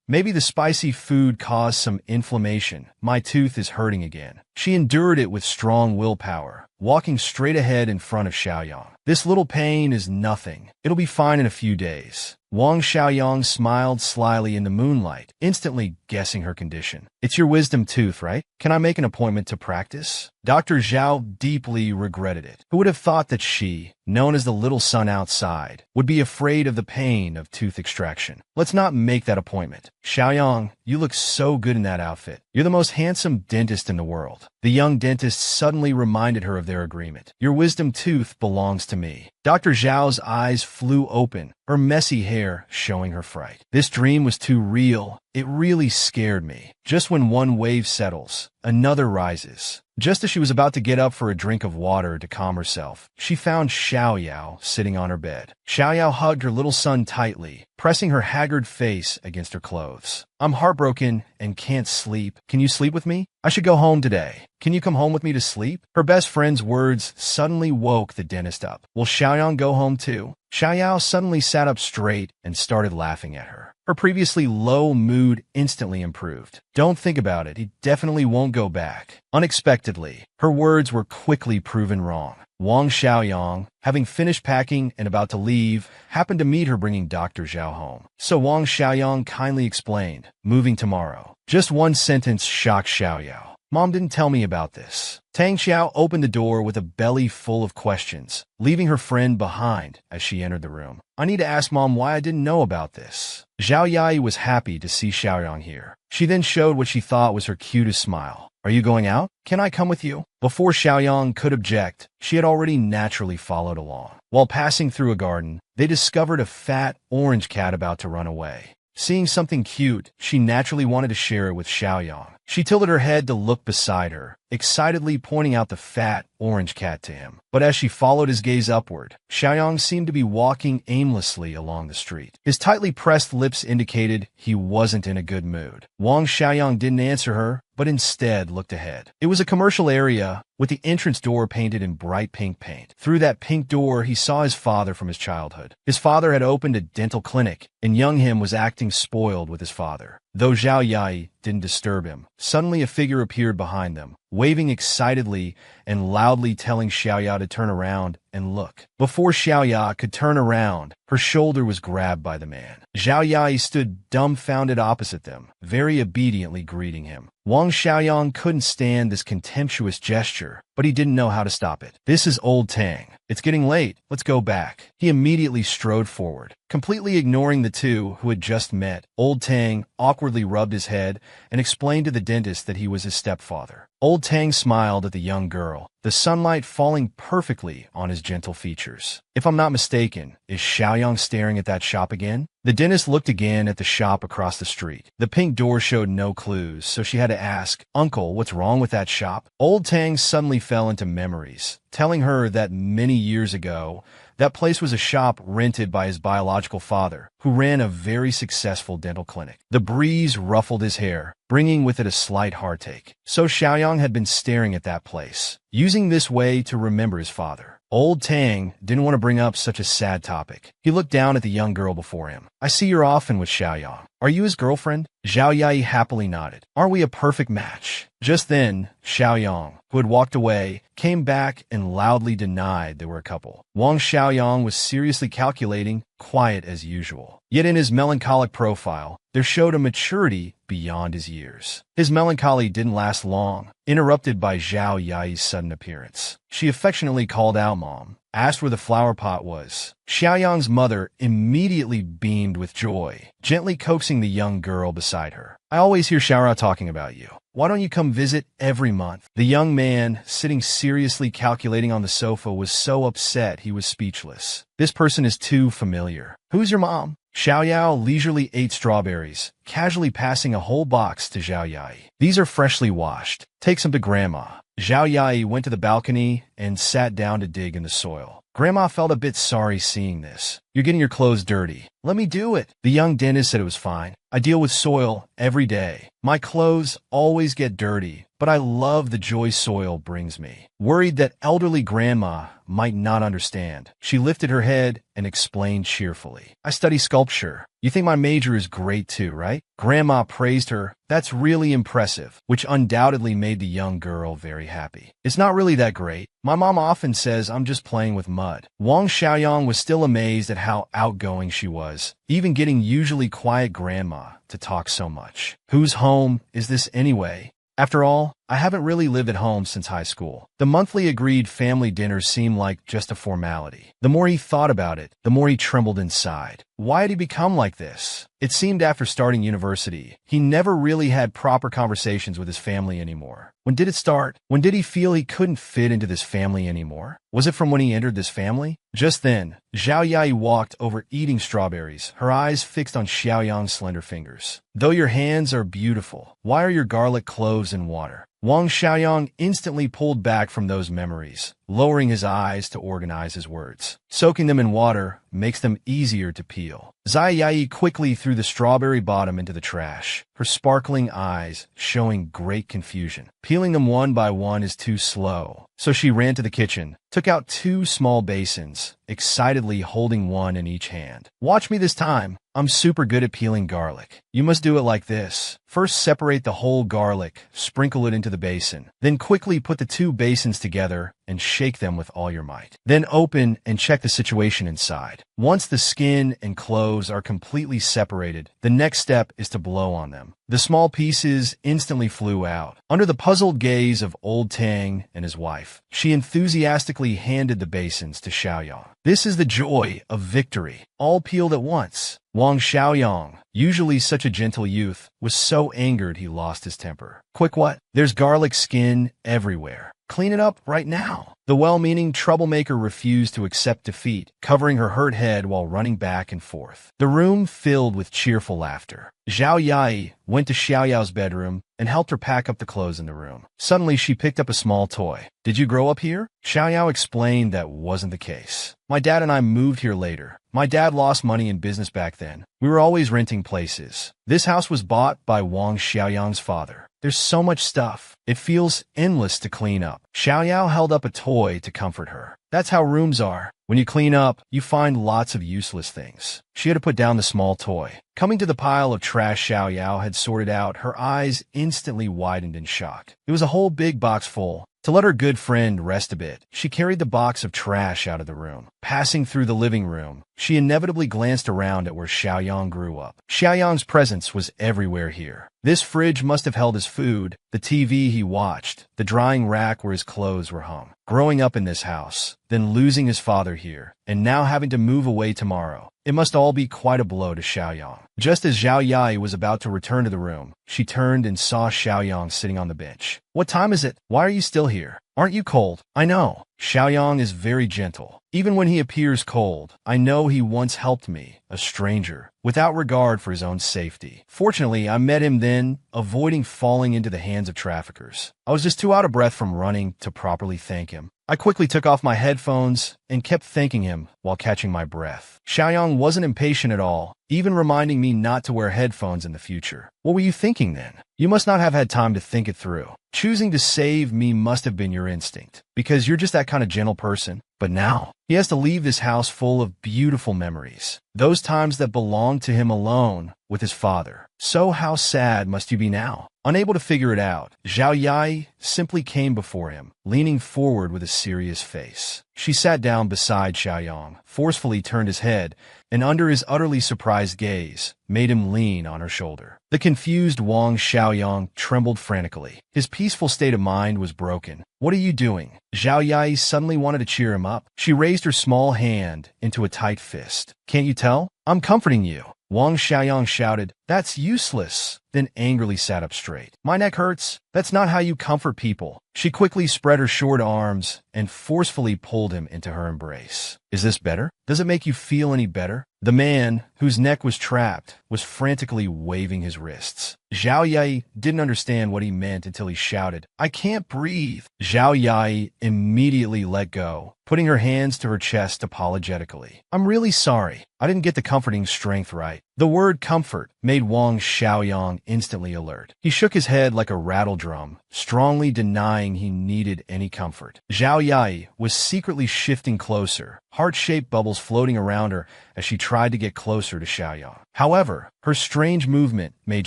Speaker 1: Maybe the spicy food caused some inflammation. My tooth is hurting again." She endured it with strong willpower, walking straight ahead in front of Xiaoyang. "This little pain is nothing. It'll be fine in a few days." Wang Xiaoyang smiled slyly in the moonlight, instantly guessing her condition. "It's your wisdom tooth, right? Can I make an appointment to practice?" Dr. Zhao deeply regretted it. Who would have thought that she, known as the little sun outside, would be afraid of the pain of tooth extraction? "Let's not make that appointment. Xiaoyang, you look so good in that outfit. You're the most handsome dentist in the world." The young dentist suddenly reminded her of their agreement. "Your wisdom tooth belongs to me." Dr. Zhao's eyes flew open, her messy hair showing her fright. This dream was too real. It really scared me. Just when one wave settles, another rises. Just as she was about to get up for a drink of water to calm herself, she found Xiaoyao sitting on her bed. Xiaoyao hugged her little son tightly, pressing her haggard face against her clothes. "I'm heartbroken and can't sleep. Can you sleep with me? I should go home today. Can you come home with me to sleep?" Her best friend's words suddenly woke the dentist up. "Will Xiaoyang go home too?" Xiaoyao suddenly sat up straight and started laughing at her. Her previously low mood instantly improved. "Don't think about it. He definitely won't go back." Unexpectedly, her words were quickly proven wrong. Wang Xiaoyang, having finished packing and about to leave, happened to meet her bringing Dr. Zhao home. So Wang Xiaoyang kindly explained, "Moving tomorrow." Just one sentence shocked Xiaoyao. "Mom didn't tell me about this." Tang Xiao opened the door with a belly full of questions, leaving her friend behind as she entered the room. "I need to ask Mom why I didn't know about this." Zhao Yai was happy to see Xiaoyang here. She then showed what she thought was her cutest smile. "Are you going out? Can I come with you?" Before Xiaoyang could object, she had already naturally followed along. While passing through a garden, they discovered a fat orange cat about to run away. Seeing something cute, she naturally wanted to share it with Xiaoyang. She tilted her head to look beside her, excitedly pointing out the fat orange cat to him. But as she followed his gaze upward, Xiaoyang seemed to be walking aimlessly along the street. His tightly pressed lips indicated he wasn't in a good mood. Wang Xiaoyang didn't answer her, but instead looked ahead. It was a commercial area with the entrance door painted in bright pink paint. Through that pink door, he saw his father from his childhood. His father had opened a dental clinic, and young him was acting spoiled with his father. Though Zhao Yai didn't disturb him, suddenly a figure appeared behind them. waving excitedly and loudly telling Xiaoya to turn around and look. Before Xiaoya could turn around, her shoulder was grabbed by the man. Zhao Yai stood dumbfounded opposite them, very obediently greeting him. Wang Xiaoyang couldn't stand this contemptuous gesture, but he didn't know how to stop it. "This is old Tang. It's getting late. Let's go back." He immediately strode forward. Completely ignoring the two who had just met, old Tang awkwardly rubbed his head and explained to the dentist that he was his stepfather. Old Tang smiled at the young girl, the sunlight falling perfectly on his gentle features. "If I'm not mistaken, is Xiaoyang staring at that shop again?" The dentist looked again at the shop across the street. The pink door showed no clues, so she had to ask, "Uncle, what's wrong with that shop?" Old Tang suddenly fell into memories, telling her that many years ago, that place was a shop rented by his biological father, who ran a very successful dental clinic. The breeze ruffled his hair, bringing with it a slight heartache. So Xiaoyang had been staring at that place, using this way to remember his father. Old Tang didn't want to bring up such a sad topic. He looked down at the young girl before him. "I see you're often with Xiaoyang. Are you his girlfriend?" Zhao Yai happily nodded. "Aren't we a perfect match?" Just then, Xiaoyang, who had walked away, came back and loudly denied they were a couple. Wang Xiaoyang was seriously calculating, quiet as usual. Yet in his melancholic profile, there showed a maturity beyond his years. His melancholy didn't last long, interrupted by Zhao Yai's sudden appearance. She affectionately called out Mom, asked where the flower pot was. Xiaoyang's mother immediately beamed with joy, gently coaxing the young girl beside her. "I always hear Xiaora talking about you. Why don't you come visit every month?" The young man, sitting seriously calculating on the sofa, was so upset he was speechless. This person is too familiar. "Who's your mom?" Xiaoyao leisurely ate strawberries, casually passing a whole box to Zhao Yai. "These are freshly washed. Take some to Grandma." Zhao Yai went to the balcony and sat down to dig in the soil. Grandma felt a bit sorry seeing this. "You're getting your clothes dirty." "Let me do it." The young dentist said it was fine. "I deal with soil every day. My clothes always get dirty, but I love the joy soil brings me." Worried that elderly Grandma might not understand, she lifted her head and explained cheerfully, "I study sculpture. You think my major is great too, right?" Grandma praised her. "That's really impressive," which undoubtedly made the young girl very happy. "It's not really that great. My mom often says I'm just playing with mud." Wang Xiaoyang was still amazed at how outgoing she was, even getting usually quiet Grandma to talk so much. "Whose home is this anyway? After all, I haven't really lived at home since high school." The monthly agreed family dinners seemed like just a formality. The more he thought about it, the more he trembled inside. Why had he become like this? It seemed after starting university, he never really had proper conversations with his family anymore. When did it start? When did he feel he couldn't fit into this family anymore? Was it from when he entered this family? Just then, Zhao Yai walked over eating strawberries, her eyes fixed on Xiaoyang's slender fingers. "Though your hands are beautiful, why are your garlic cloves in water?" Wang Xiaoyang instantly pulled back from those memories, lowering his eyes to organize his words. "Soaking them in water makes them easier to peel." Zhao Yai quickly threw the strawberry bottom into the trash, her sparkling eyes showing great confusion. "Peeling them one by one is too slow." So she ran to the kitchen, took out 2 small basins, excitedly holding one in each hand. "Watch me this time. I'm super good at peeling garlic. You must do it like this. First separate the whole garlic, sprinkle it into the basin. Then quickly put the 2 basins together and shake them with all your might. Then open and check the situation inside. Once the skin and cloves are completely separated, the next step is to blow on them." The small pieces instantly flew out. Under the puzzled gaze of old Tang and his wife, she enthusiastically handed the basins to Xiaoyang. "This is the joy of victory, all peeled at once." Wang Xiaoyang, usually such a gentle youth, was so angered he lost his temper. "Quick what? There's garlic skin everywhere. Clean it up right now." The well-meaning troublemaker refused to accept defeat, covering her hurt head while running back and forth. The room filled with cheerful laughter. Zhao Yai went to Xiaoyao's bedroom and helped her pack up the clothes in the room. Suddenly, she picked up a small toy. "Did you grow up here?" Xiaoyao explained that wasn't the case. "My dad and I moved here later. My dad lost money in business back then. We were always renting places. This house was bought by Wang Xiaoyang's father. There's so much stuff. It feels endless to clean up." Xiaoyao held up a toy to comfort her. "That's how rooms are. When you clean up, you find lots of useless things. She had to put down the small toy. Coming to the pile of trash Xiao Yao had sorted out, her eyes instantly widened in shock. It was a whole big box full. To let her good friend rest a bit, she carried the box of trash out of the room. Passing through the living room, she inevitably glanced around at where Xiaoyang grew up. Xiaoyang's presence was everywhere here. This fridge must have held his food, the TV he watched, the drying rack where his clothes were hung. Growing up in this house, then losing his father here, and now having to move away tomorrow, it must all be quite a blow to Xiaoyang. Just as Zhao Yai was about to return to the room, she turned and saw Xiaoyang sitting on the bench. "What time is it? Why are you still here? Aren't you cold?" "I know." Xiaoyang is very gentle. Even when he appears cold, I know he once helped me, a stranger, without regard for his own safety. Fortunately, I met him then, avoiding falling into the hands of traffickers. I was just too out of breath from running to properly thank him. I quickly took off my headphones and kept thanking him while catching my breath. Xiaoyang wasn't impatient at all, even reminding me not to wear headphones in the future. "What were you thinking then? You must not have had time to think it through. Choosing to save me must have been your instinct, because you're just that kind of gentle person. But now, he has to leave this house full of beautiful memories. Those times that belonged to him alone with his father. So how sad must you be now?" Unable to figure it out, Zhao Yai simply came before him, leaning forward with a serious face. She sat down beside Xiaoyang, forcefully turned his head, and under his utterly surprised gaze, made him lean on her shoulder. The confused Wang Xiaoyang trembled frantically. His peaceful state of mind was broken. "What are you doing?" Zhao Yai suddenly wanted to cheer him up. She raised her small hand into a tight fist. "Can't you tell? I'm comforting you." Wang Xiaoyang shouted, "That's useless," then angrily sat up straight. "My neck hurts. That's not how you comfort people." She quickly spread her short arms and forcefully pulled him into her embrace. "Is this better? Does it make you feel any better?" The man, whose neck was trapped, was frantically waving his wrists. Zhao Yai didn't understand what he meant until he shouted, "I can't breathe." Zhao Yai immediately let go, putting her hands to her chest apologetically. "I'm really sorry. I didn't get the comforting strength right." The word comfort made Wang Xiaoyang instantly alert. He shook his head like a rattle drum, strongly denying he needed any comfort. Zhao Yai was secretly shifting closer, heart-shaped bubbles floating around her as she tried to get closer to Xiaoyang. However, her strange movement made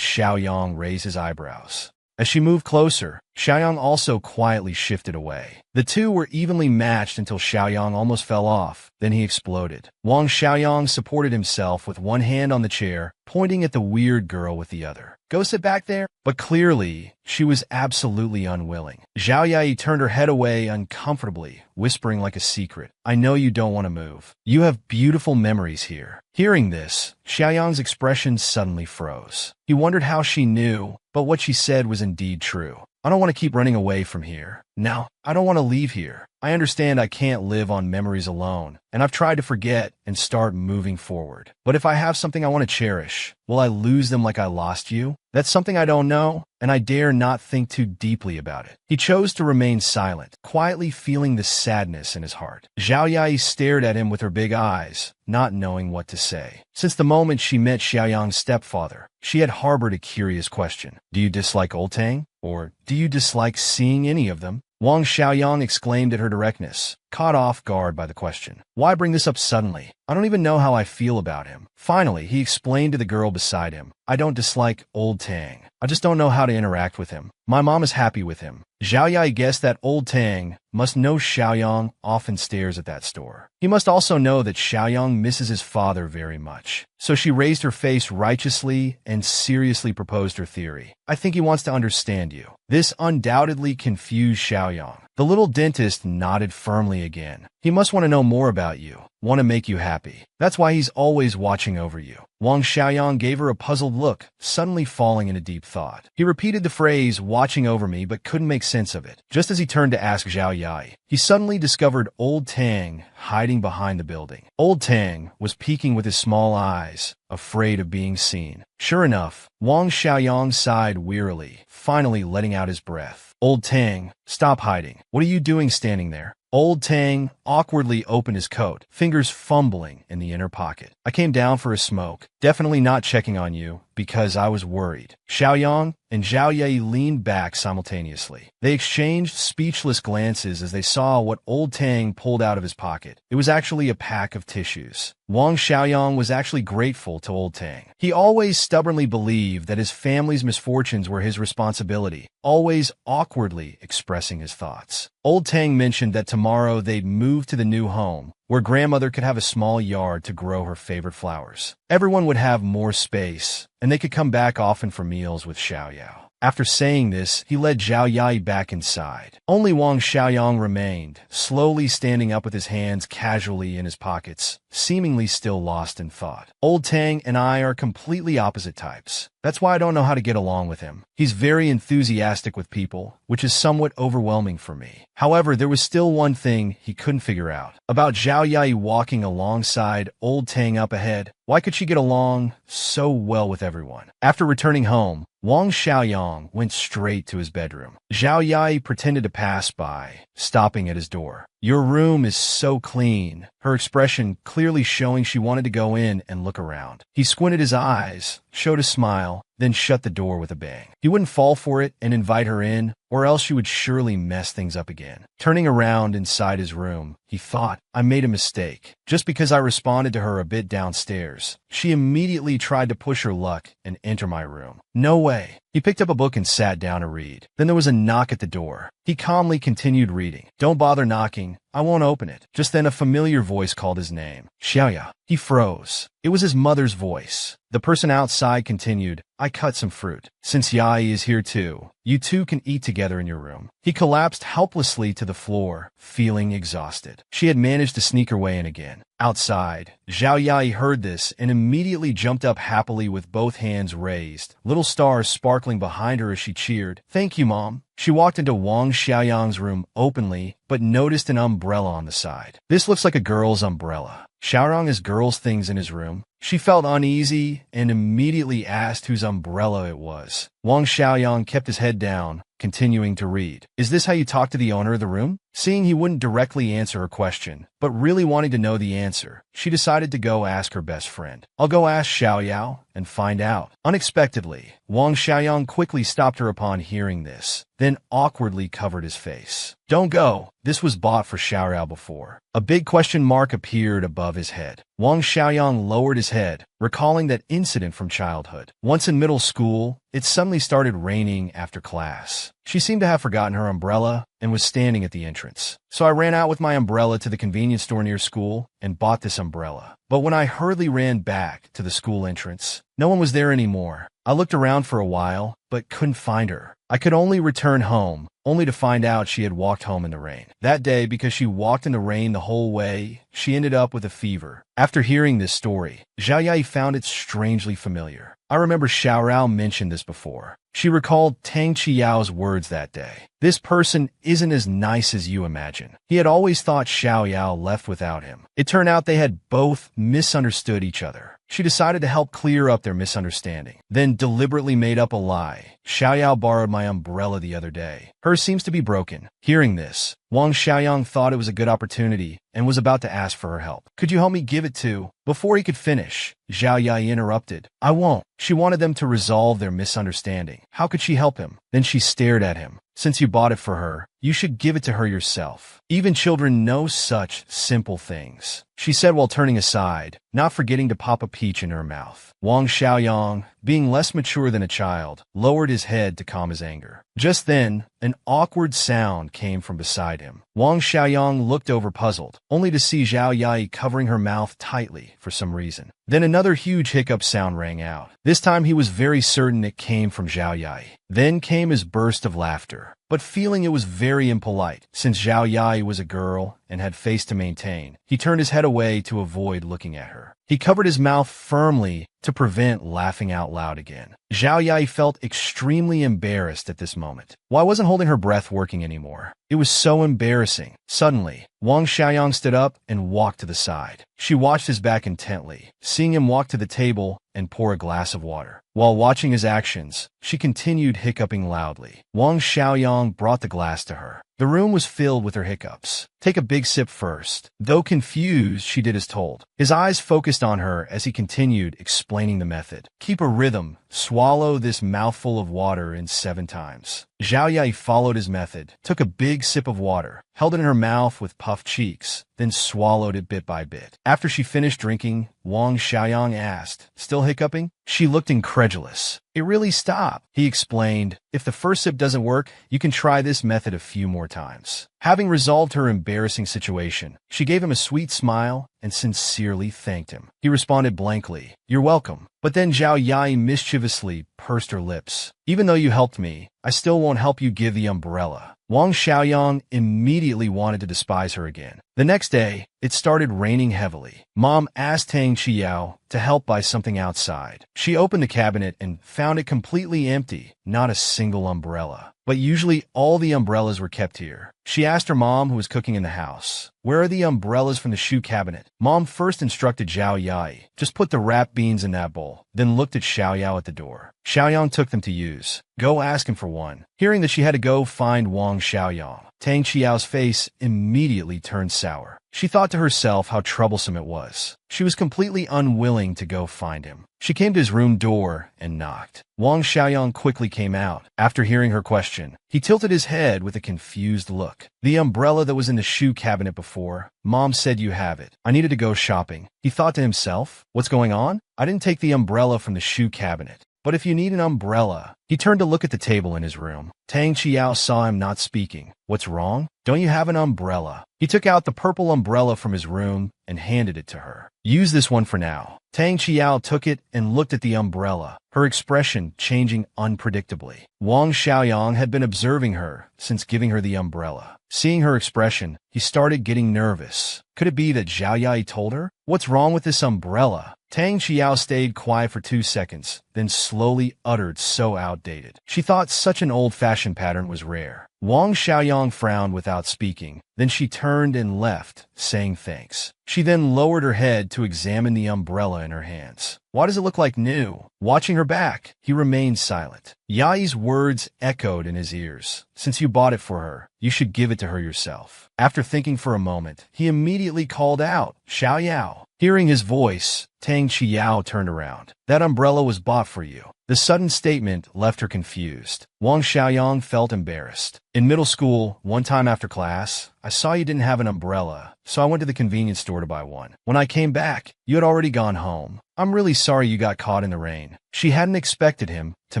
Speaker 1: Xiaoyang raise his eyebrows. As she moved closer, Xiaoyang also quietly shifted away. The two were evenly matched until Xiaoyang almost fell off. Then he exploded. Wang Xiaoyang supported himself with one hand on the chair, pointing at the weird girl with the other. "Go sit back there." But clearly, she was absolutely unwilling. Zhao Yai turned her head away uncomfortably, whispering like a secret, "I know you don't want to move. You have beautiful memories here." Hearing this, Xiaoyang's expression suddenly froze. He wondered how she knew, but what she said was indeed true. "I don't want to keep running away from here. No, I don't want to leave here. I understand I can't live on memories alone, and I've tried to forget and start moving forward. But if I have something I want to cherish, will I lose them like I lost you? That's something I don't know, and I dare not think too deeply about it." He chose to remain silent, quietly feeling the sadness in his heart. Zhao Yai stared at him with her big eyes, not knowing what to say. Since the moment she met Xiaoyang's stepfather, she had harbored a curious question. "Do you dislike Old Tang? Or do you dislike seeing any of them?" Wang Xiaoyang exclaimed at her directness, caught off guard by the question. "Why bring this up suddenly? I don't even know how I feel about him." Finally, he explained to the girl beside him, "I don't dislike Old Tang. I just don't know how to interact with him. My mom is happy with him." Zhao Yai guessed that Old Tang must know Xiaoyang often stares at that store. He must also know that Xiaoyang misses his father very much. So she raised her face righteously and seriously proposed her theory. "I think he wants to understand you." This undoubtedly confused Xiaoyang. The little dentist nodded firmly again. "He must want to know more about you, want to make you happy. That's why he's always watching over you." Wang Xiaoyang gave her a puzzled look, suddenly falling into deep thought. He repeated the phrase, "watching over me," but couldn't make sense of it. Just as he turned to ask Zhao Yai, he suddenly discovered Old Tang hiding behind the building. Old Tang was peeking with his small eyes, afraid of being seen. Sure enough, Wang Xiaoyang sighed wearily, finally letting out his breath. "Old Tang, stop hiding. What are you doing standing there?" Old Tang awkwardly opened his coat, fingers fumbling in the inner pocket. "I came down for a smoke. Definitely not checking on you. because I was worried." Xiaoyang and Zhao Ye leaned back simultaneously. They exchanged speechless glances as they saw what Old Tang pulled out of his pocket. It was actually a pack of tissues. Wang Xiaoyang was actually grateful to Old Tang. He always stubbornly believed that his family's misfortunes were his responsibility, always awkwardly expressing his thoughts. Old Tang mentioned that tomorrow they'd move to the new home, where grandmother could have a small yard to grow her favorite flowers. Everyone would have more space, and they could come back often for meals with Xiaoyao. After saying this, he led Zhao Yai back inside. Only Wang Xiaoyang remained, slowly standing up with his hands casually in his pockets, seemingly still lost in thought. Old Tang and I are completely opposite types. That's why I don't know how to get along with him. He's very enthusiastic with people, which is somewhat overwhelming for me. However, there was still one thing he couldn't figure out. About Zhao Yai walking alongside Old Tang up ahead. Why could she get along so well with everyone? After returning home, Wang Xiaoyang went straight to his bedroom. Zhao Yai pretended to pass by, stopping at his door. "Your room is so clean," her expression clearly showing she wanted to go in and look around. He squinted his eyes, showed a smile, then shut the door with a bang. He wouldn't fall for it and invite her in, or else she would surely mess things up again. Turning around inside his room, he thought, I made a mistake. Just because I responded to her a bit downstairs, she immediately tried to push her luck and enter my room. No way. He picked up a book and sat down to read. Then there was a knock at the door. He calmly continued reading. "Don't bother knocking. I won't open it." Just then a familiar voice called his name. Xiaoya. He froze. It was his mother's voice. The person outside continued, "I cut some fruit. Since Yai is here too, you two can eat together in your room." He collapsed helplessly to the floor, feeling exhausted. She had managed to sneak her way in again. Outside, Zhao Yai heard this and immediately jumped up happily with both hands raised, little stars sparkling behind her as she cheered. "Thank you, Mom." She walked into Wang Xiaoyang's room openly, but noticed an umbrella on the side. "This looks like a girl's umbrella." Xiaoyang has girls' things in his room. She felt uneasy and immediately asked whose umbrella it was. Wang Xiaoyang kept his head down, continuing to read. "Is this how you talk to the owner of the room?" Seeing he wouldn't directly answer her question, but really wanting to know the answer, she decided to go ask her best friend. "I'll go ask Xiaoyao and find out." Unexpectedly, Wang Xiaoyang quickly stopped her upon hearing this, then awkwardly covered his face. "Don't go." This was bought for Xiaoyao before. A big question mark appeared above his head. Wang Xiaoyang lowered his head, recalling that incident from childhood. Once in middle school, it suddenly started raining after class. She seemed to have forgotten her umbrella and was standing at the entrance. "So I ran out with my umbrella to the convenience store near school and bought this umbrella. But when I hurriedly ran back to the school entrance, no one was there anymore. I looked around for a while, but couldn't find her. I could only return home, only to find out she had walked home in the rain. That day, because she walked in the rain the whole way, she ended up with a fever." After hearing this story, Zhao Yai found it strangely familiar. I remember Xiaorao mentioned this before. She recalled Tang Qiyao's words that day. "This person isn't as nice as you imagine." He had always thought Xiaoyao left without him. It turned out they had both misunderstood each other. She decided to help clear up their misunderstanding, then deliberately made up a lie. "Xiaoyao borrowed my umbrella the other day. Hers seems to be broken." Hearing this, Wang Xiaoyang thought it was a good opportunity and was about to ask for her help. "Could you help me give it to?" Before he could finish, Zhao Yai interrupted. "I won't." She wanted them to resolve their misunderstanding. How could she help him? Then she stared at him. "Since you bought it for her, you should give it to her yourself. Even children know such simple things," she said while turning aside, not forgetting to pop a peach in her mouth. Wang Xiaoyang, being less mature than a child, lowered his head to calm his anger. Just then, an awkward sound came from beside him. Wang Xiaoyang looked over puzzled, only to see Zhao Yai covering her mouth tightly for some reason. Then another huge hiccup sound rang out. This time he was very certain it came from Zhao Yai. Then came his burst of laughter, but feeling it was very impolite, since Zhao Yai was a girl and had face to maintain, he turned his head away to avoid looking at her. He covered his mouth firmly to prevent laughing out loud again. Zhao Yai felt extremely embarrassed at this moment. Why wasn't holding her breath working anymore? It was so embarrassing. Suddenly, Wang Xiaoyang stood up and walked to the side. She watched his back intently, seeing him walk to the table and pour a glass of water. While watching his actions, she continued hiccuping loudly. Wang Xiaoyang brought the glass to her. The room was filled with her hiccups. Take a big sip first. Though confused, she did as told. His eyes focused on her as he continued explaining the method. Keep a rhythm. Swallow this mouthful of water in 7 times. Zhao Yai followed his method, took a big sip of water, held it in her mouth with puffed cheeks, then swallowed it bit by bit. After she finished drinking, Wang Xiaoyang asked, still hiccuping? She looked incredulous. It really stopped. He explained, if the first sip doesn't work, you can try this method a few more times. Having resolved her embarrassing situation, she gave him a sweet smile and sincerely thanked him. He responded blankly, you're welcome. But then Zhao Yai mischievously pursed her lips. Even though you helped me, I still won't help you give the umbrella. Wang Xiaoyang immediately wanted to despise her again. The next day, it started raining heavily. Mom asked Tang Qiao to help buy something outside. She opened the cabinet and found it completely empty, not a single umbrella. But usually all the umbrellas were kept here. She asked her mom, who was cooking in the house, where are the umbrellas from the shoe cabinet? Mom first instructed Zhao Yai, just put the wrapped beans in that bowl, then looked at Xiao Yao at the door. Xiaoyang took them to use. Go ask him for one. Hearing that she had to go find Wang Xiaoyang, Tang Qiao's face immediately turned sour. She thought to herself how troublesome it was. She was completely unwilling to go find him. She came to his room door and knocked. Wang Xiaoyang quickly came out. After hearing her question, he tilted his head with a confused look. The umbrella that was in the shoe cabinet before, Mom said you have it. I needed to go shopping. He thought to himself, what's going on? I didn't take the umbrella from the shoe cabinet. But if you need an umbrella, he turned to look at the table in his room. Tang Qiao saw him not speaking. What's wrong? Don't you have an umbrella? He took out the purple umbrella from his room and handed it to her. Use this one for now. Tang Qiao took it and looked at the umbrella, her expression changing unpredictably. Wang Xiaoyang had been observing her since giving her the umbrella. Seeing her expression, he started getting nervous. Could it be that Zhao Yai told her? What's wrong with this umbrella? Tang Qiao stayed quiet for 2 seconds, then slowly uttered so outdated. She thought such an old-fashioned pattern was rare. Wang Xiaoyang frowned without speaking. Then she turned and left, saying thanks. She then lowered her head to examine the umbrella in her hands. Why does it look like new? Watching her back, he remained silent. Yai's words echoed in his ears. Since you bought it for her, you should give it to her yourself. After thinking for a moment, he immediately called out, Xiao Yao. Hearing his voice, Tang Qiao turned around. That umbrella was bought for you. The sudden statement left her confused. Wang Xiaoyang felt embarrassed. In middle school, one time after class, I saw you didn't have an umbrella, so I went to the convenience store to buy one. When I came back, you had already gone home. I'm really sorry you got caught in the rain. She hadn't expected him to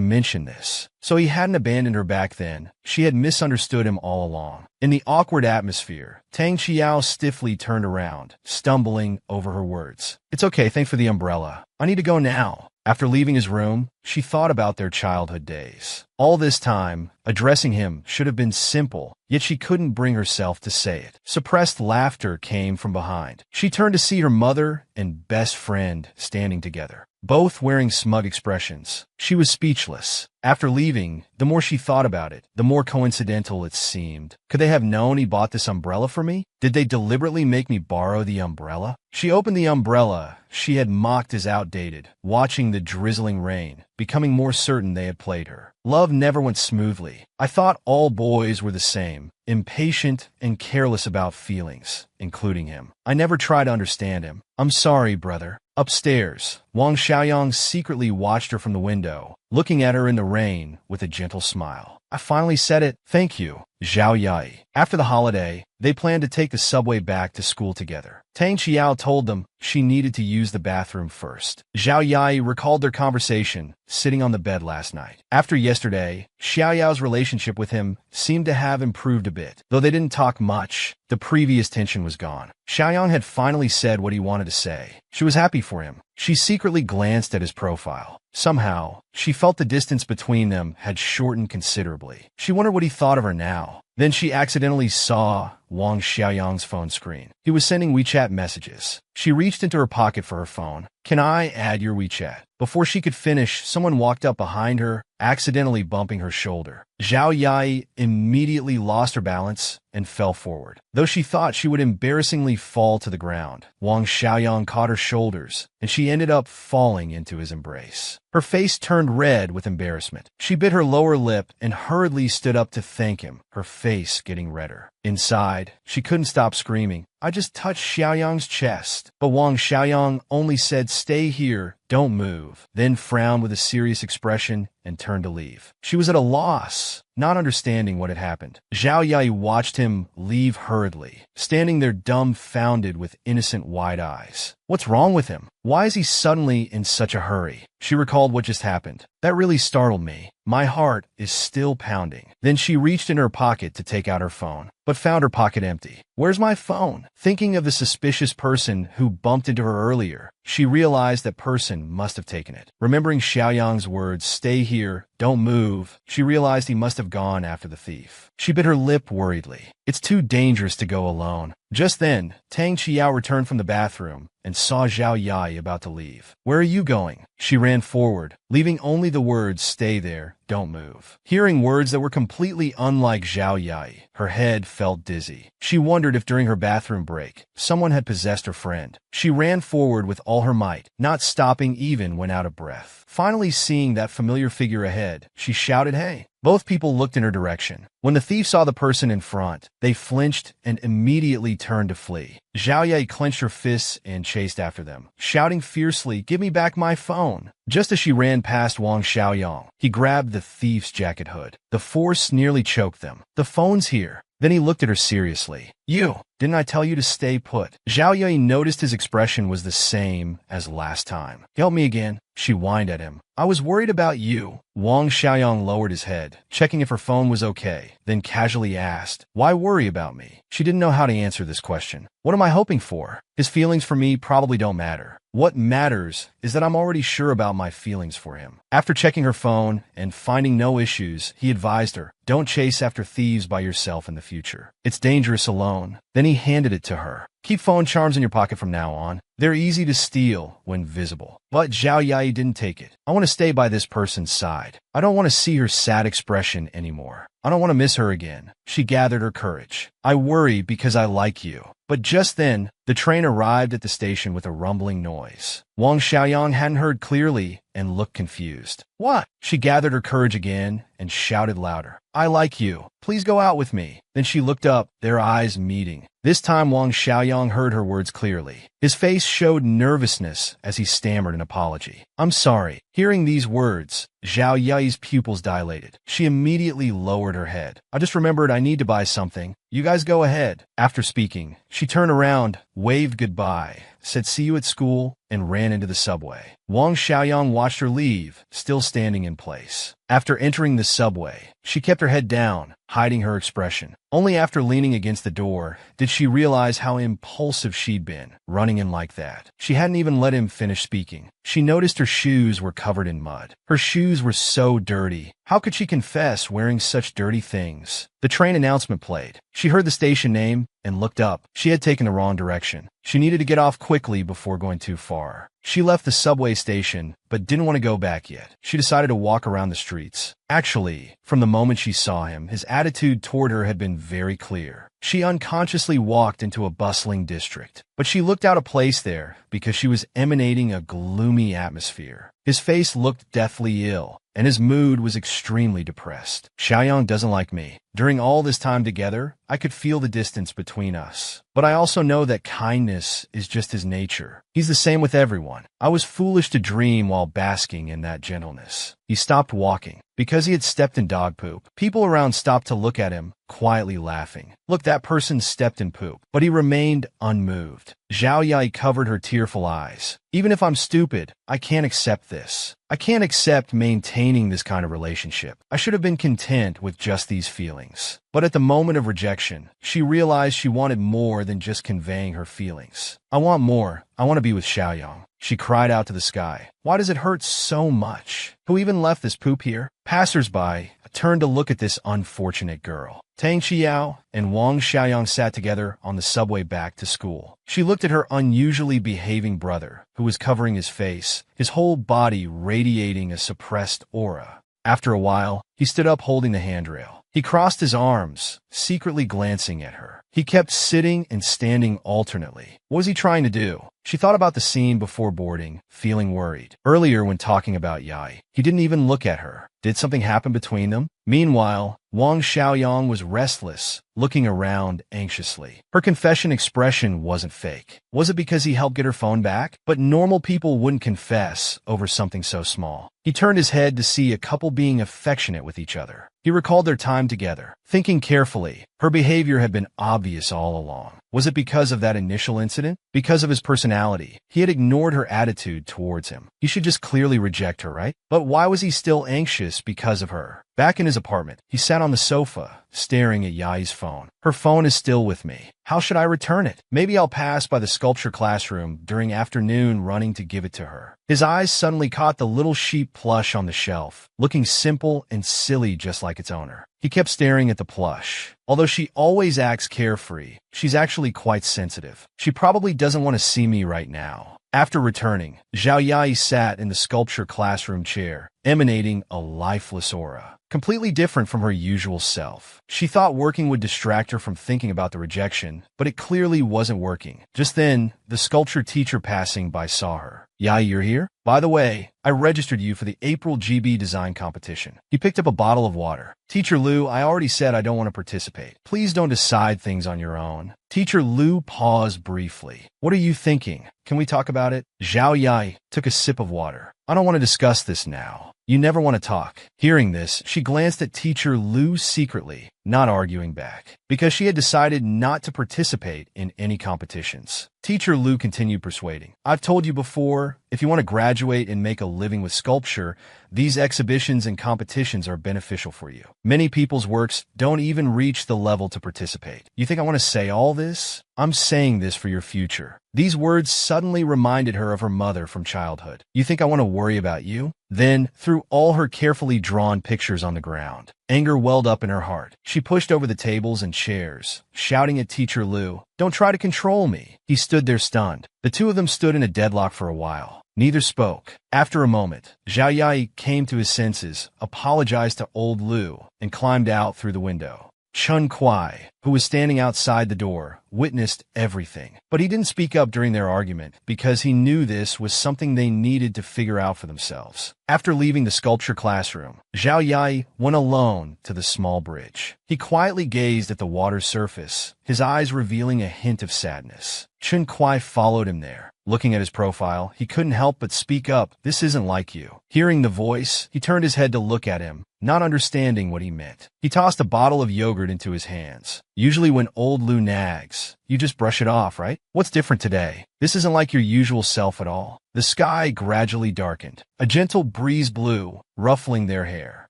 Speaker 1: mention this. So he hadn't abandoned her back then. She had misunderstood him all along. In the awkward atmosphere, Tang Qiao stiffly turned around, stumbling over her words. It's okay, thanks for the umbrella. I need to go now. After leaving his room, she thought about their childhood days. All this time, addressing him should have been simple, yet she couldn't bring herself to say it. Suppressed laughter came from behind. She turned to see her mother and best friend standing together, both wearing smug expressions. She was speechless. After leaving, the more she thought about it, the more coincidental it seemed. Could they have known he bought this umbrella for me? Did they deliberately make me borrow the umbrella? She opened the umbrella she had mocked as outdated, watching the drizzling rain, becoming more certain they had played her. Love never went smoothly. I thought all boys were the same, impatient and careless about feelings, including him. I never tried to understand him. I'm sorry, brother. Upstairs, Wang Xiaoyang secretly watched her from the window, looking at her in the rain with a gentle smile. I finally said it. Thank you, Zhao Yai. After the holiday, they planned to take the subway back to school together. Tang Qiao told them she needed to use the bathroom first. Zhao Yai recalled their conversation sitting on the bed last night. After yesterday, Xiao Yao's relationship with him seemed to have improved a bit. Though they didn't talk much, the previous tension was gone. Xiaoyang had finally said what he wanted to say. She was happy for him. She secretly glanced at his profile. Somehow, she felt the distance between them had shortened considerably. She wondered what he thought of her now. Then she accidentally saw Wang Xiaoyang's phone screen. He was sending WeChat messages. She reached into her pocket for her phone. Can I add your WeChat? Before she could finish, someone walked up behind her, accidentally bumping her shoulder. Zhao Yai immediately lost her balance and fell forward. Though she thought she would embarrassingly fall to the ground, Wang Xiaoyang caught her shoulders, and she ended up falling into his embrace. Her face turned red with embarrassment. She bit her lower lip and hurriedly stood up to thank him, her face getting redder. Inside, she couldn't stop screaming. I just touched Xiaoyang's chest. But Wang Xiaoyang only said, "Stay here, don't move," then frowned with a serious expression and turned to leave. She was at a loss, not understanding what had happened. Zhao Yai watched him leave hurriedly, standing there dumbfounded with innocent wide eyes. What's wrong with him? Why is he suddenly in such a hurry? She recalled what just happened. That really startled me. My heart is still pounding. Then she reached in her pocket to take out her phone, but found her pocket empty. Where's my phone? Thinking of the suspicious person who bumped into her earlier, she realized that person must have taken it. Remembering Xiaoyang's words, "Stay here, don't move," she realized he must have gone after the thief. She bit her lip worriedly. It's too dangerous to go alone. Just then, Tang Qiao returned from the bathroom and saw Zhao Yai about to leave. "Where are you going?" She ran forward, leaving only the words, "Stay there, don't move." Hearing words that were completely unlike Zhao Yai, her head felt dizzy. She wondered if during her bathroom break, someone had possessed her friend. She ran forward with all her might, not stopping even when out of breath. Finally seeing that familiar figure ahead, she shouted, "Hey!" Both people looked in her direction. When the thief saw the person in front, they flinched and immediately turned to flee. Zhao Yai clenched her fists and chased after them, shouting fiercely, "Give me back my phone!" Just as she ran past Wang Xiaoyang, he grabbed the thief's jacket hood. The force nearly choked them. "The phone's here." Then he looked at her seriously. "You, didn't I tell you to stay put?" Zhao Yai noticed his expression was the same as last time. "Help me again," she whined at him. "I was worried about you." Wang Xiaoyang lowered his head, checking if her phone was okay, then casually asked, "Why worry about me?" She didn't know how to answer this question. What am I hoping for? His feelings for me probably don't matter. What matters is that I'm already sure about my feelings for him. After checking her phone and finding no issues, he advised her, "Don't chase after thieves by yourself in the future. It's dangerous alone." Then he handed it to her. "Keep phone charms in your pocket from now on. They're easy to steal when visible." But Zhao Yai didn't take it. "I want to stay by this person's side. I don't want to see her sad expression anymore. I don't want to miss her again." She gathered her courage. "I worry because I like you." But just then, the train arrived at the station with a rumbling noise. Wang Xiaoyang hadn't heard clearly and looked confused. "What?" She gathered her courage again and shouted louder, "I like you. Please go out with me." Then she looked up, their eyes meeting. This time Wang Xiaoyang heard her words clearly. His face showed nervousness as he stammered an apology. "I'm sorry." Hearing these words, Zhao Yai's pupils dilated. She immediately lowered her head. "I just remembered I need to buy something. You guys go ahead." After speaking, she turned around, waved goodbye, said "See you at school," and ran into the subway. Wang Xiaoyang watched her leave, still standing in place. After entering the subway, she kept her head down, hiding her expression. Only after leaning against the door did she realize how impulsive she'd been, running in like that. She hadn't even let him finish speaking. She noticed her shoes were covered in mud. Her shoes were so dirty. How could she confess wearing such dirty things? The train announcement played. She heard the station name and looked up. She had taken the wrong direction. She needed to get off quickly before going too far. She left the subway station, but didn't want to go back yet. She decided to walk around the streets. Actually, from the moment she saw him, his attitude toward her had been very clear. She unconsciously walked into a bustling district, but she looked out of place there because she was emanating a gloomy atmosphere. His face looked deathly ill, and his mood was extremely depressed. "Xiaoyang doesn't like me. During all this time together, I could feel the distance between us. But I also know that kindness is just his nature. He's the same with everyone. I was foolish to dream while basking in that gentleness." He stopped walking. Because he had stepped in dog poop, people around stopped to look at him, quietly laughing. "Look, that person stepped in poop." But he remained unmoved. Zhao Yai covered her tearful eyes. "Even if I'm stupid, I can't accept this. I can't accept maintaining this kind of relationship. I should have been content with just these feelings." But at the moment of rejection, she realized she wanted more than just conveying her feelings. "I want more. I want to be with Xiaoyang." She cried out to the sky. "Why does it hurt so much? Who even left this poop here?" Passers-by turned to look at this unfortunate girl. Tang Qiao and Wang Xiaoyang sat together on the subway back to school. She looked at her unusually behaving brother, who was covering his face, his whole body radiating a suppressed aura. After a while, he stood up holding the handrail. He crossed his arms, secretly glancing at her. He kept sitting and standing alternately. What was he trying to do? She thought about the scene before boarding, feeling worried. Earlier, when talking about Yai, he didn't even look at her. Did something happen between them? Meanwhile, Wang Xiaoyang was restless, looking around anxiously. Her confession expression wasn't fake. Was it because he helped get her phone back? But normal people wouldn't confess over something so small. He turned his head to see a couple being affectionate with each other. He recalled their time together. Thinking carefully, her behavior had been obvious all along. Was it because of that initial incident? Because of his personality? He had ignored her attitude towards him. He should just clearly reject her, right? But why was he still anxious because of her? Back in his apartment, he sat on the sofa, staring at Yai's phone. Her phone is still with me. How should I return it? Maybe I'll pass by the sculpture classroom during afternoon running to give it to her. His eyes suddenly caught the little sheep plush on the shelf, looking simple and silly just like its owner. He kept staring at the plush. Although she always acts carefree, she's actually quite sensitive. She probably doesn't want to see me right now. After returning, Zhao Yai sat in the sculpture classroom chair, emanating a lifeless aura, completely different from her usual self. She thought working would distract her from thinking about the rejection, but it clearly wasn't working. Just then, the sculpture teacher passing by saw her. Yai, you're here? By the way, I registered you for the April GB design competition. He picked up a bottle of water. Teacher Liu, I already said I don't want to participate. Please don't decide things on your own. Teacher Liu paused briefly. What are you thinking? Can we talk about it? Zhao Yai took a sip of water. I don't want to discuss this now. You never want to talk. Hearing this, she glanced at Teacher Liu secretly, not arguing back, because she had decided not to participate in any competitions. Teacher Liu continued persuading. I've told you before, if you want to graduate and make a living with sculpture, these exhibitions and competitions are beneficial for you. Many people's works don't even reach the level to participate. You think I want to say all this? I'm saying this for your future. These words suddenly reminded her of her mother from childhood. You think I want to worry about you? Then, through all her carefully drawn pictures on the ground, anger welled up in her heart. She pushed over the tables and chairs, shouting at Teacher Liu, "Don't try to control me." He stood there stunned. The two of them stood in a deadlock for a while. Neither spoke. After a moment, Zhao Yai came to his senses, apologized to old Liu, and climbed out through the window. Chun Kuai, who was standing outside the door, witnessed everything. But he didn't speak up during their argument because he knew this was something they needed to figure out for themselves. After leaving the sculpture classroom, Zhao Yai went alone to the small bridge. He quietly gazed at the water's surface, his eyes revealing a hint of sadness. Chun Kuai followed him there. Looking at his profile, he couldn't help but speak up, "This isn't like you." Hearing the voice, he turned his head to look at him, not understanding what he meant. He tossed a bottle of yogurt into his hands. Usually when old Liu nags, you just brush it off, right? What's different today? This isn't like your usual self at all. The sky gradually darkened. A gentle breeze blew, ruffling their hair.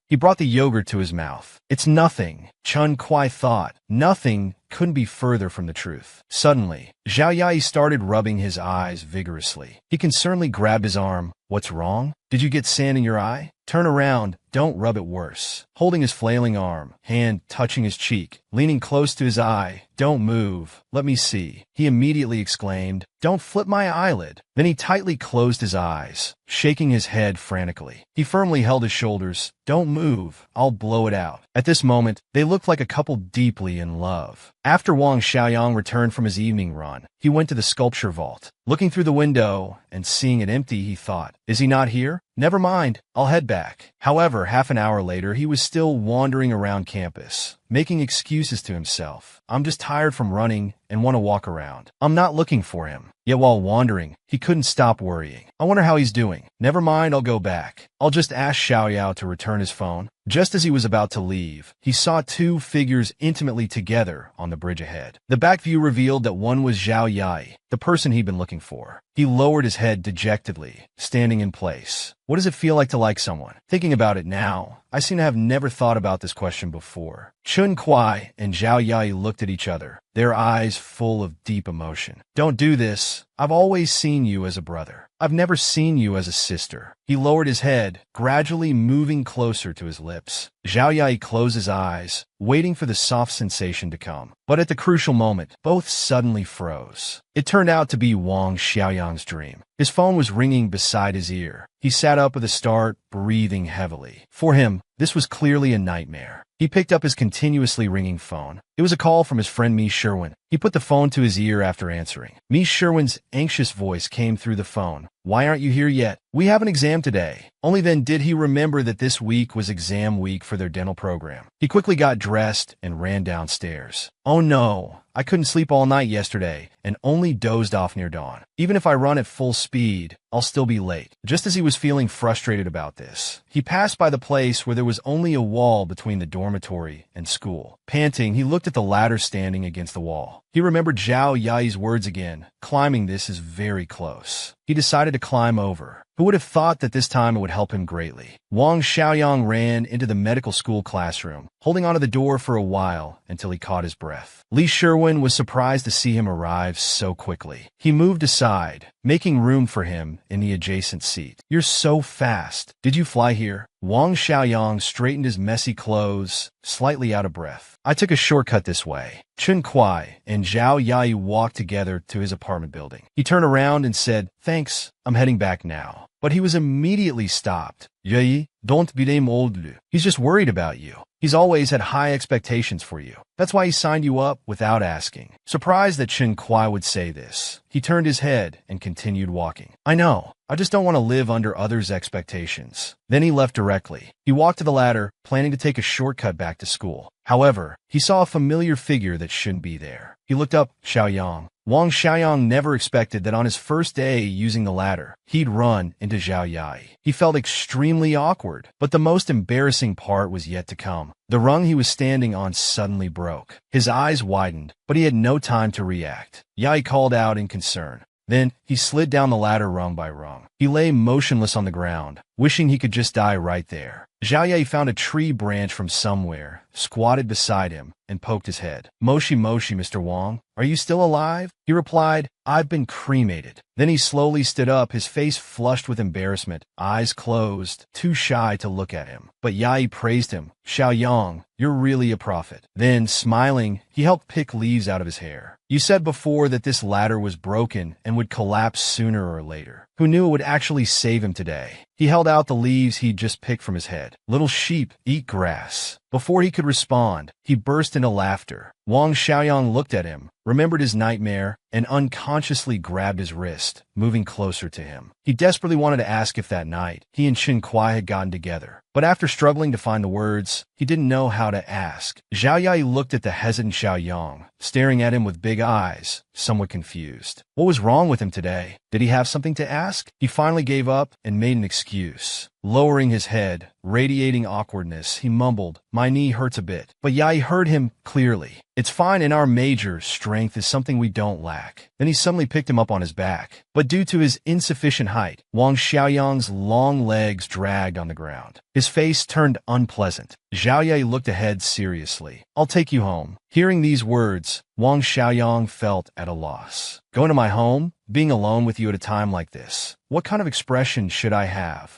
Speaker 1: He brought the yogurt to his mouth. It's nothing, Chun Kuai thought. Nothing couldn't be further from the truth. Suddenly, Zhao Yai started rubbing his eyes vigorously. He concernedly grabbed his arm. What's wrong? Did you get sand in your eye? Turn around. Don't rub it worse. Holding his flailing arm, hand touching his cheek, leaning close to his eye. Don't move. Let me see. He immediately exclaimed, "Don't flip my eyelid." Then he tightly closed his eyes, shaking his head frantically. He firmly held his shoulders. Don't move. I'll blow it out. At this moment, they looked like a couple deeply in love. After Wang Xiaoyang returned from his evening run, he went to the sculpture vault. Looking through the window and seeing it empty, he thought, is he not here? Never mind, I'll head back. However, half an hour later, he was still wandering around campus, making excuses to himself. I'm just tired from running and want to walk around. I'm not looking for him. Yet while wandering, he couldn't stop worrying. I wonder how he's doing. Never mind, I'll go back. I'll just ask Xiao Yao to return his phone. Just as he was about to leave, he saw two figures intimately together on the bridge ahead. The back view revealed that one was Zhao Yai, the person he'd been looking for. He lowered his head dejectedly, standing in place. What does it feel like to like someone? Thinking about it now, I seem to have never thought about this question before. Chun Kuai and Zhao Yai looked at each other, their eyes full of deep emotion. Don't do this. I've always seen you as a brother. I've never seen you as a sister. He lowered his head, gradually moving closer to his lips. Zhao Yai closed his eyes, waiting for the soft sensation to come. But at the crucial moment, both suddenly froze. It turned out to be Wang Xiaoyang's dream. His phone was ringing beside his ear. He He sat up with a start, breathing heavily. For him, this was clearly a nightmare. He picked up his continuously ringing phone. It was a call from his friend Ms. Sherwin. He put the phone to his ear after answering. Ms. Sherwin's anxious voice came through the phone. "Why aren't you here yet? We have an exam today." Only then did he remember that this week was exam week for their dental program. He quickly got dressed and ran downstairs. "Oh no, I couldn't sleep all night yesterday and only dozed off near dawn. Even if I run at full speed, I'll still be late." Just as he was feeling frustrated about this, he passed by the place where there was only a wall between the dormitory and school. Panting, he looked at the ladder standing against the wall. He remembered Zhao Yai's words again. Climbing this is very close. He decided to climb over. Who would have thought that this time it would help him greatly? Wang Xiaoyang ran into the medical school classroom, holding onto the door for a while until he caught his breath. Li Sherwin was surprised to see him arrive so quickly. He moved aside, making room for him in the adjacent seat. "You're so fast. Did you fly here?" Wang Xiaoyang straightened his messy clothes, slightly out of breath. "I took a shortcut this way." Chen Kuai and Zhao Yai walked together to his apartment building. He turned around and said, "Thanks, I'm heading back now." But he was immediately stopped. "Yai, don't be old. He's just worried about you. He's always had high expectations for you. That's why he signed you up without asking." Surprised that Chen Kuai would say this, he turned his head and continued walking. "I know. I just don't want to live under others' expectations." Then he left directly. He walked to the ladder, planning to take a shortcut back to school. However, he saw a familiar figure that shouldn't be there. He looked up. Xiaoyang. Wang Xiaoyang never expected that on his first day using the ladder, he'd run into Zhao Yai. He felt extremely awkward, but the most embarrassing part was yet to come. The rung he was standing on suddenly broke. His eyes widened, but he had no time to react. Yai called out in concern. Then, he slid down the ladder rung by rung. He lay motionless on the ground, wishing he could just die right there. Zhao Yai found a tree branch from somewhere, squatted beside him, and poked his head. "Moshi Moshi, Mr. Wang. Are you still alive?" He replied, "I've been cremated." Then he slowly stood up, his face flushed with embarrassment, eyes closed, too shy to look at him. But Yai praised him. "Xiaoyang, you're really a prophet." Then, smiling, he helped pick leaves out of his hair. "You said before that this ladder was broken and would collapse sooner or later. Who knew it would actually save him today?" He held out the leaves he'd just picked from his head. "Little sheep, eat grass." Before he could respond, he burst into laughter. Wang Xiaoyang looked at him, remembered his nightmare, and unconsciously grabbed his wrist, moving closer to him. He desperately wanted to ask if that night he and Chen Kuai had gotten together. But after struggling to find the words, he didn't know how to ask. Zhao Yai looked at the hesitant Xiaoyang, staring at him with big eyes, somewhat confused. What was wrong with him today? Did he have something to ask? He finally gave up and made an excuse. Lowering his head, radiating awkwardness, he mumbled, "My knee hurts a bit." But Yai heard him clearly. "It's fine in our major, strength is something we don't lack." Then he suddenly picked him up on his back. But due to his insufficient height, Wang Xiaoyang's long legs dragged on the ground. His face turned unpleasant. Zhao Yai looked ahead seriously. "I'll take you home." Hearing these words, Wang Xiaoyang felt at a loss. "Going to my home? Being alone with you at a time like this? What kind of expression should I have?"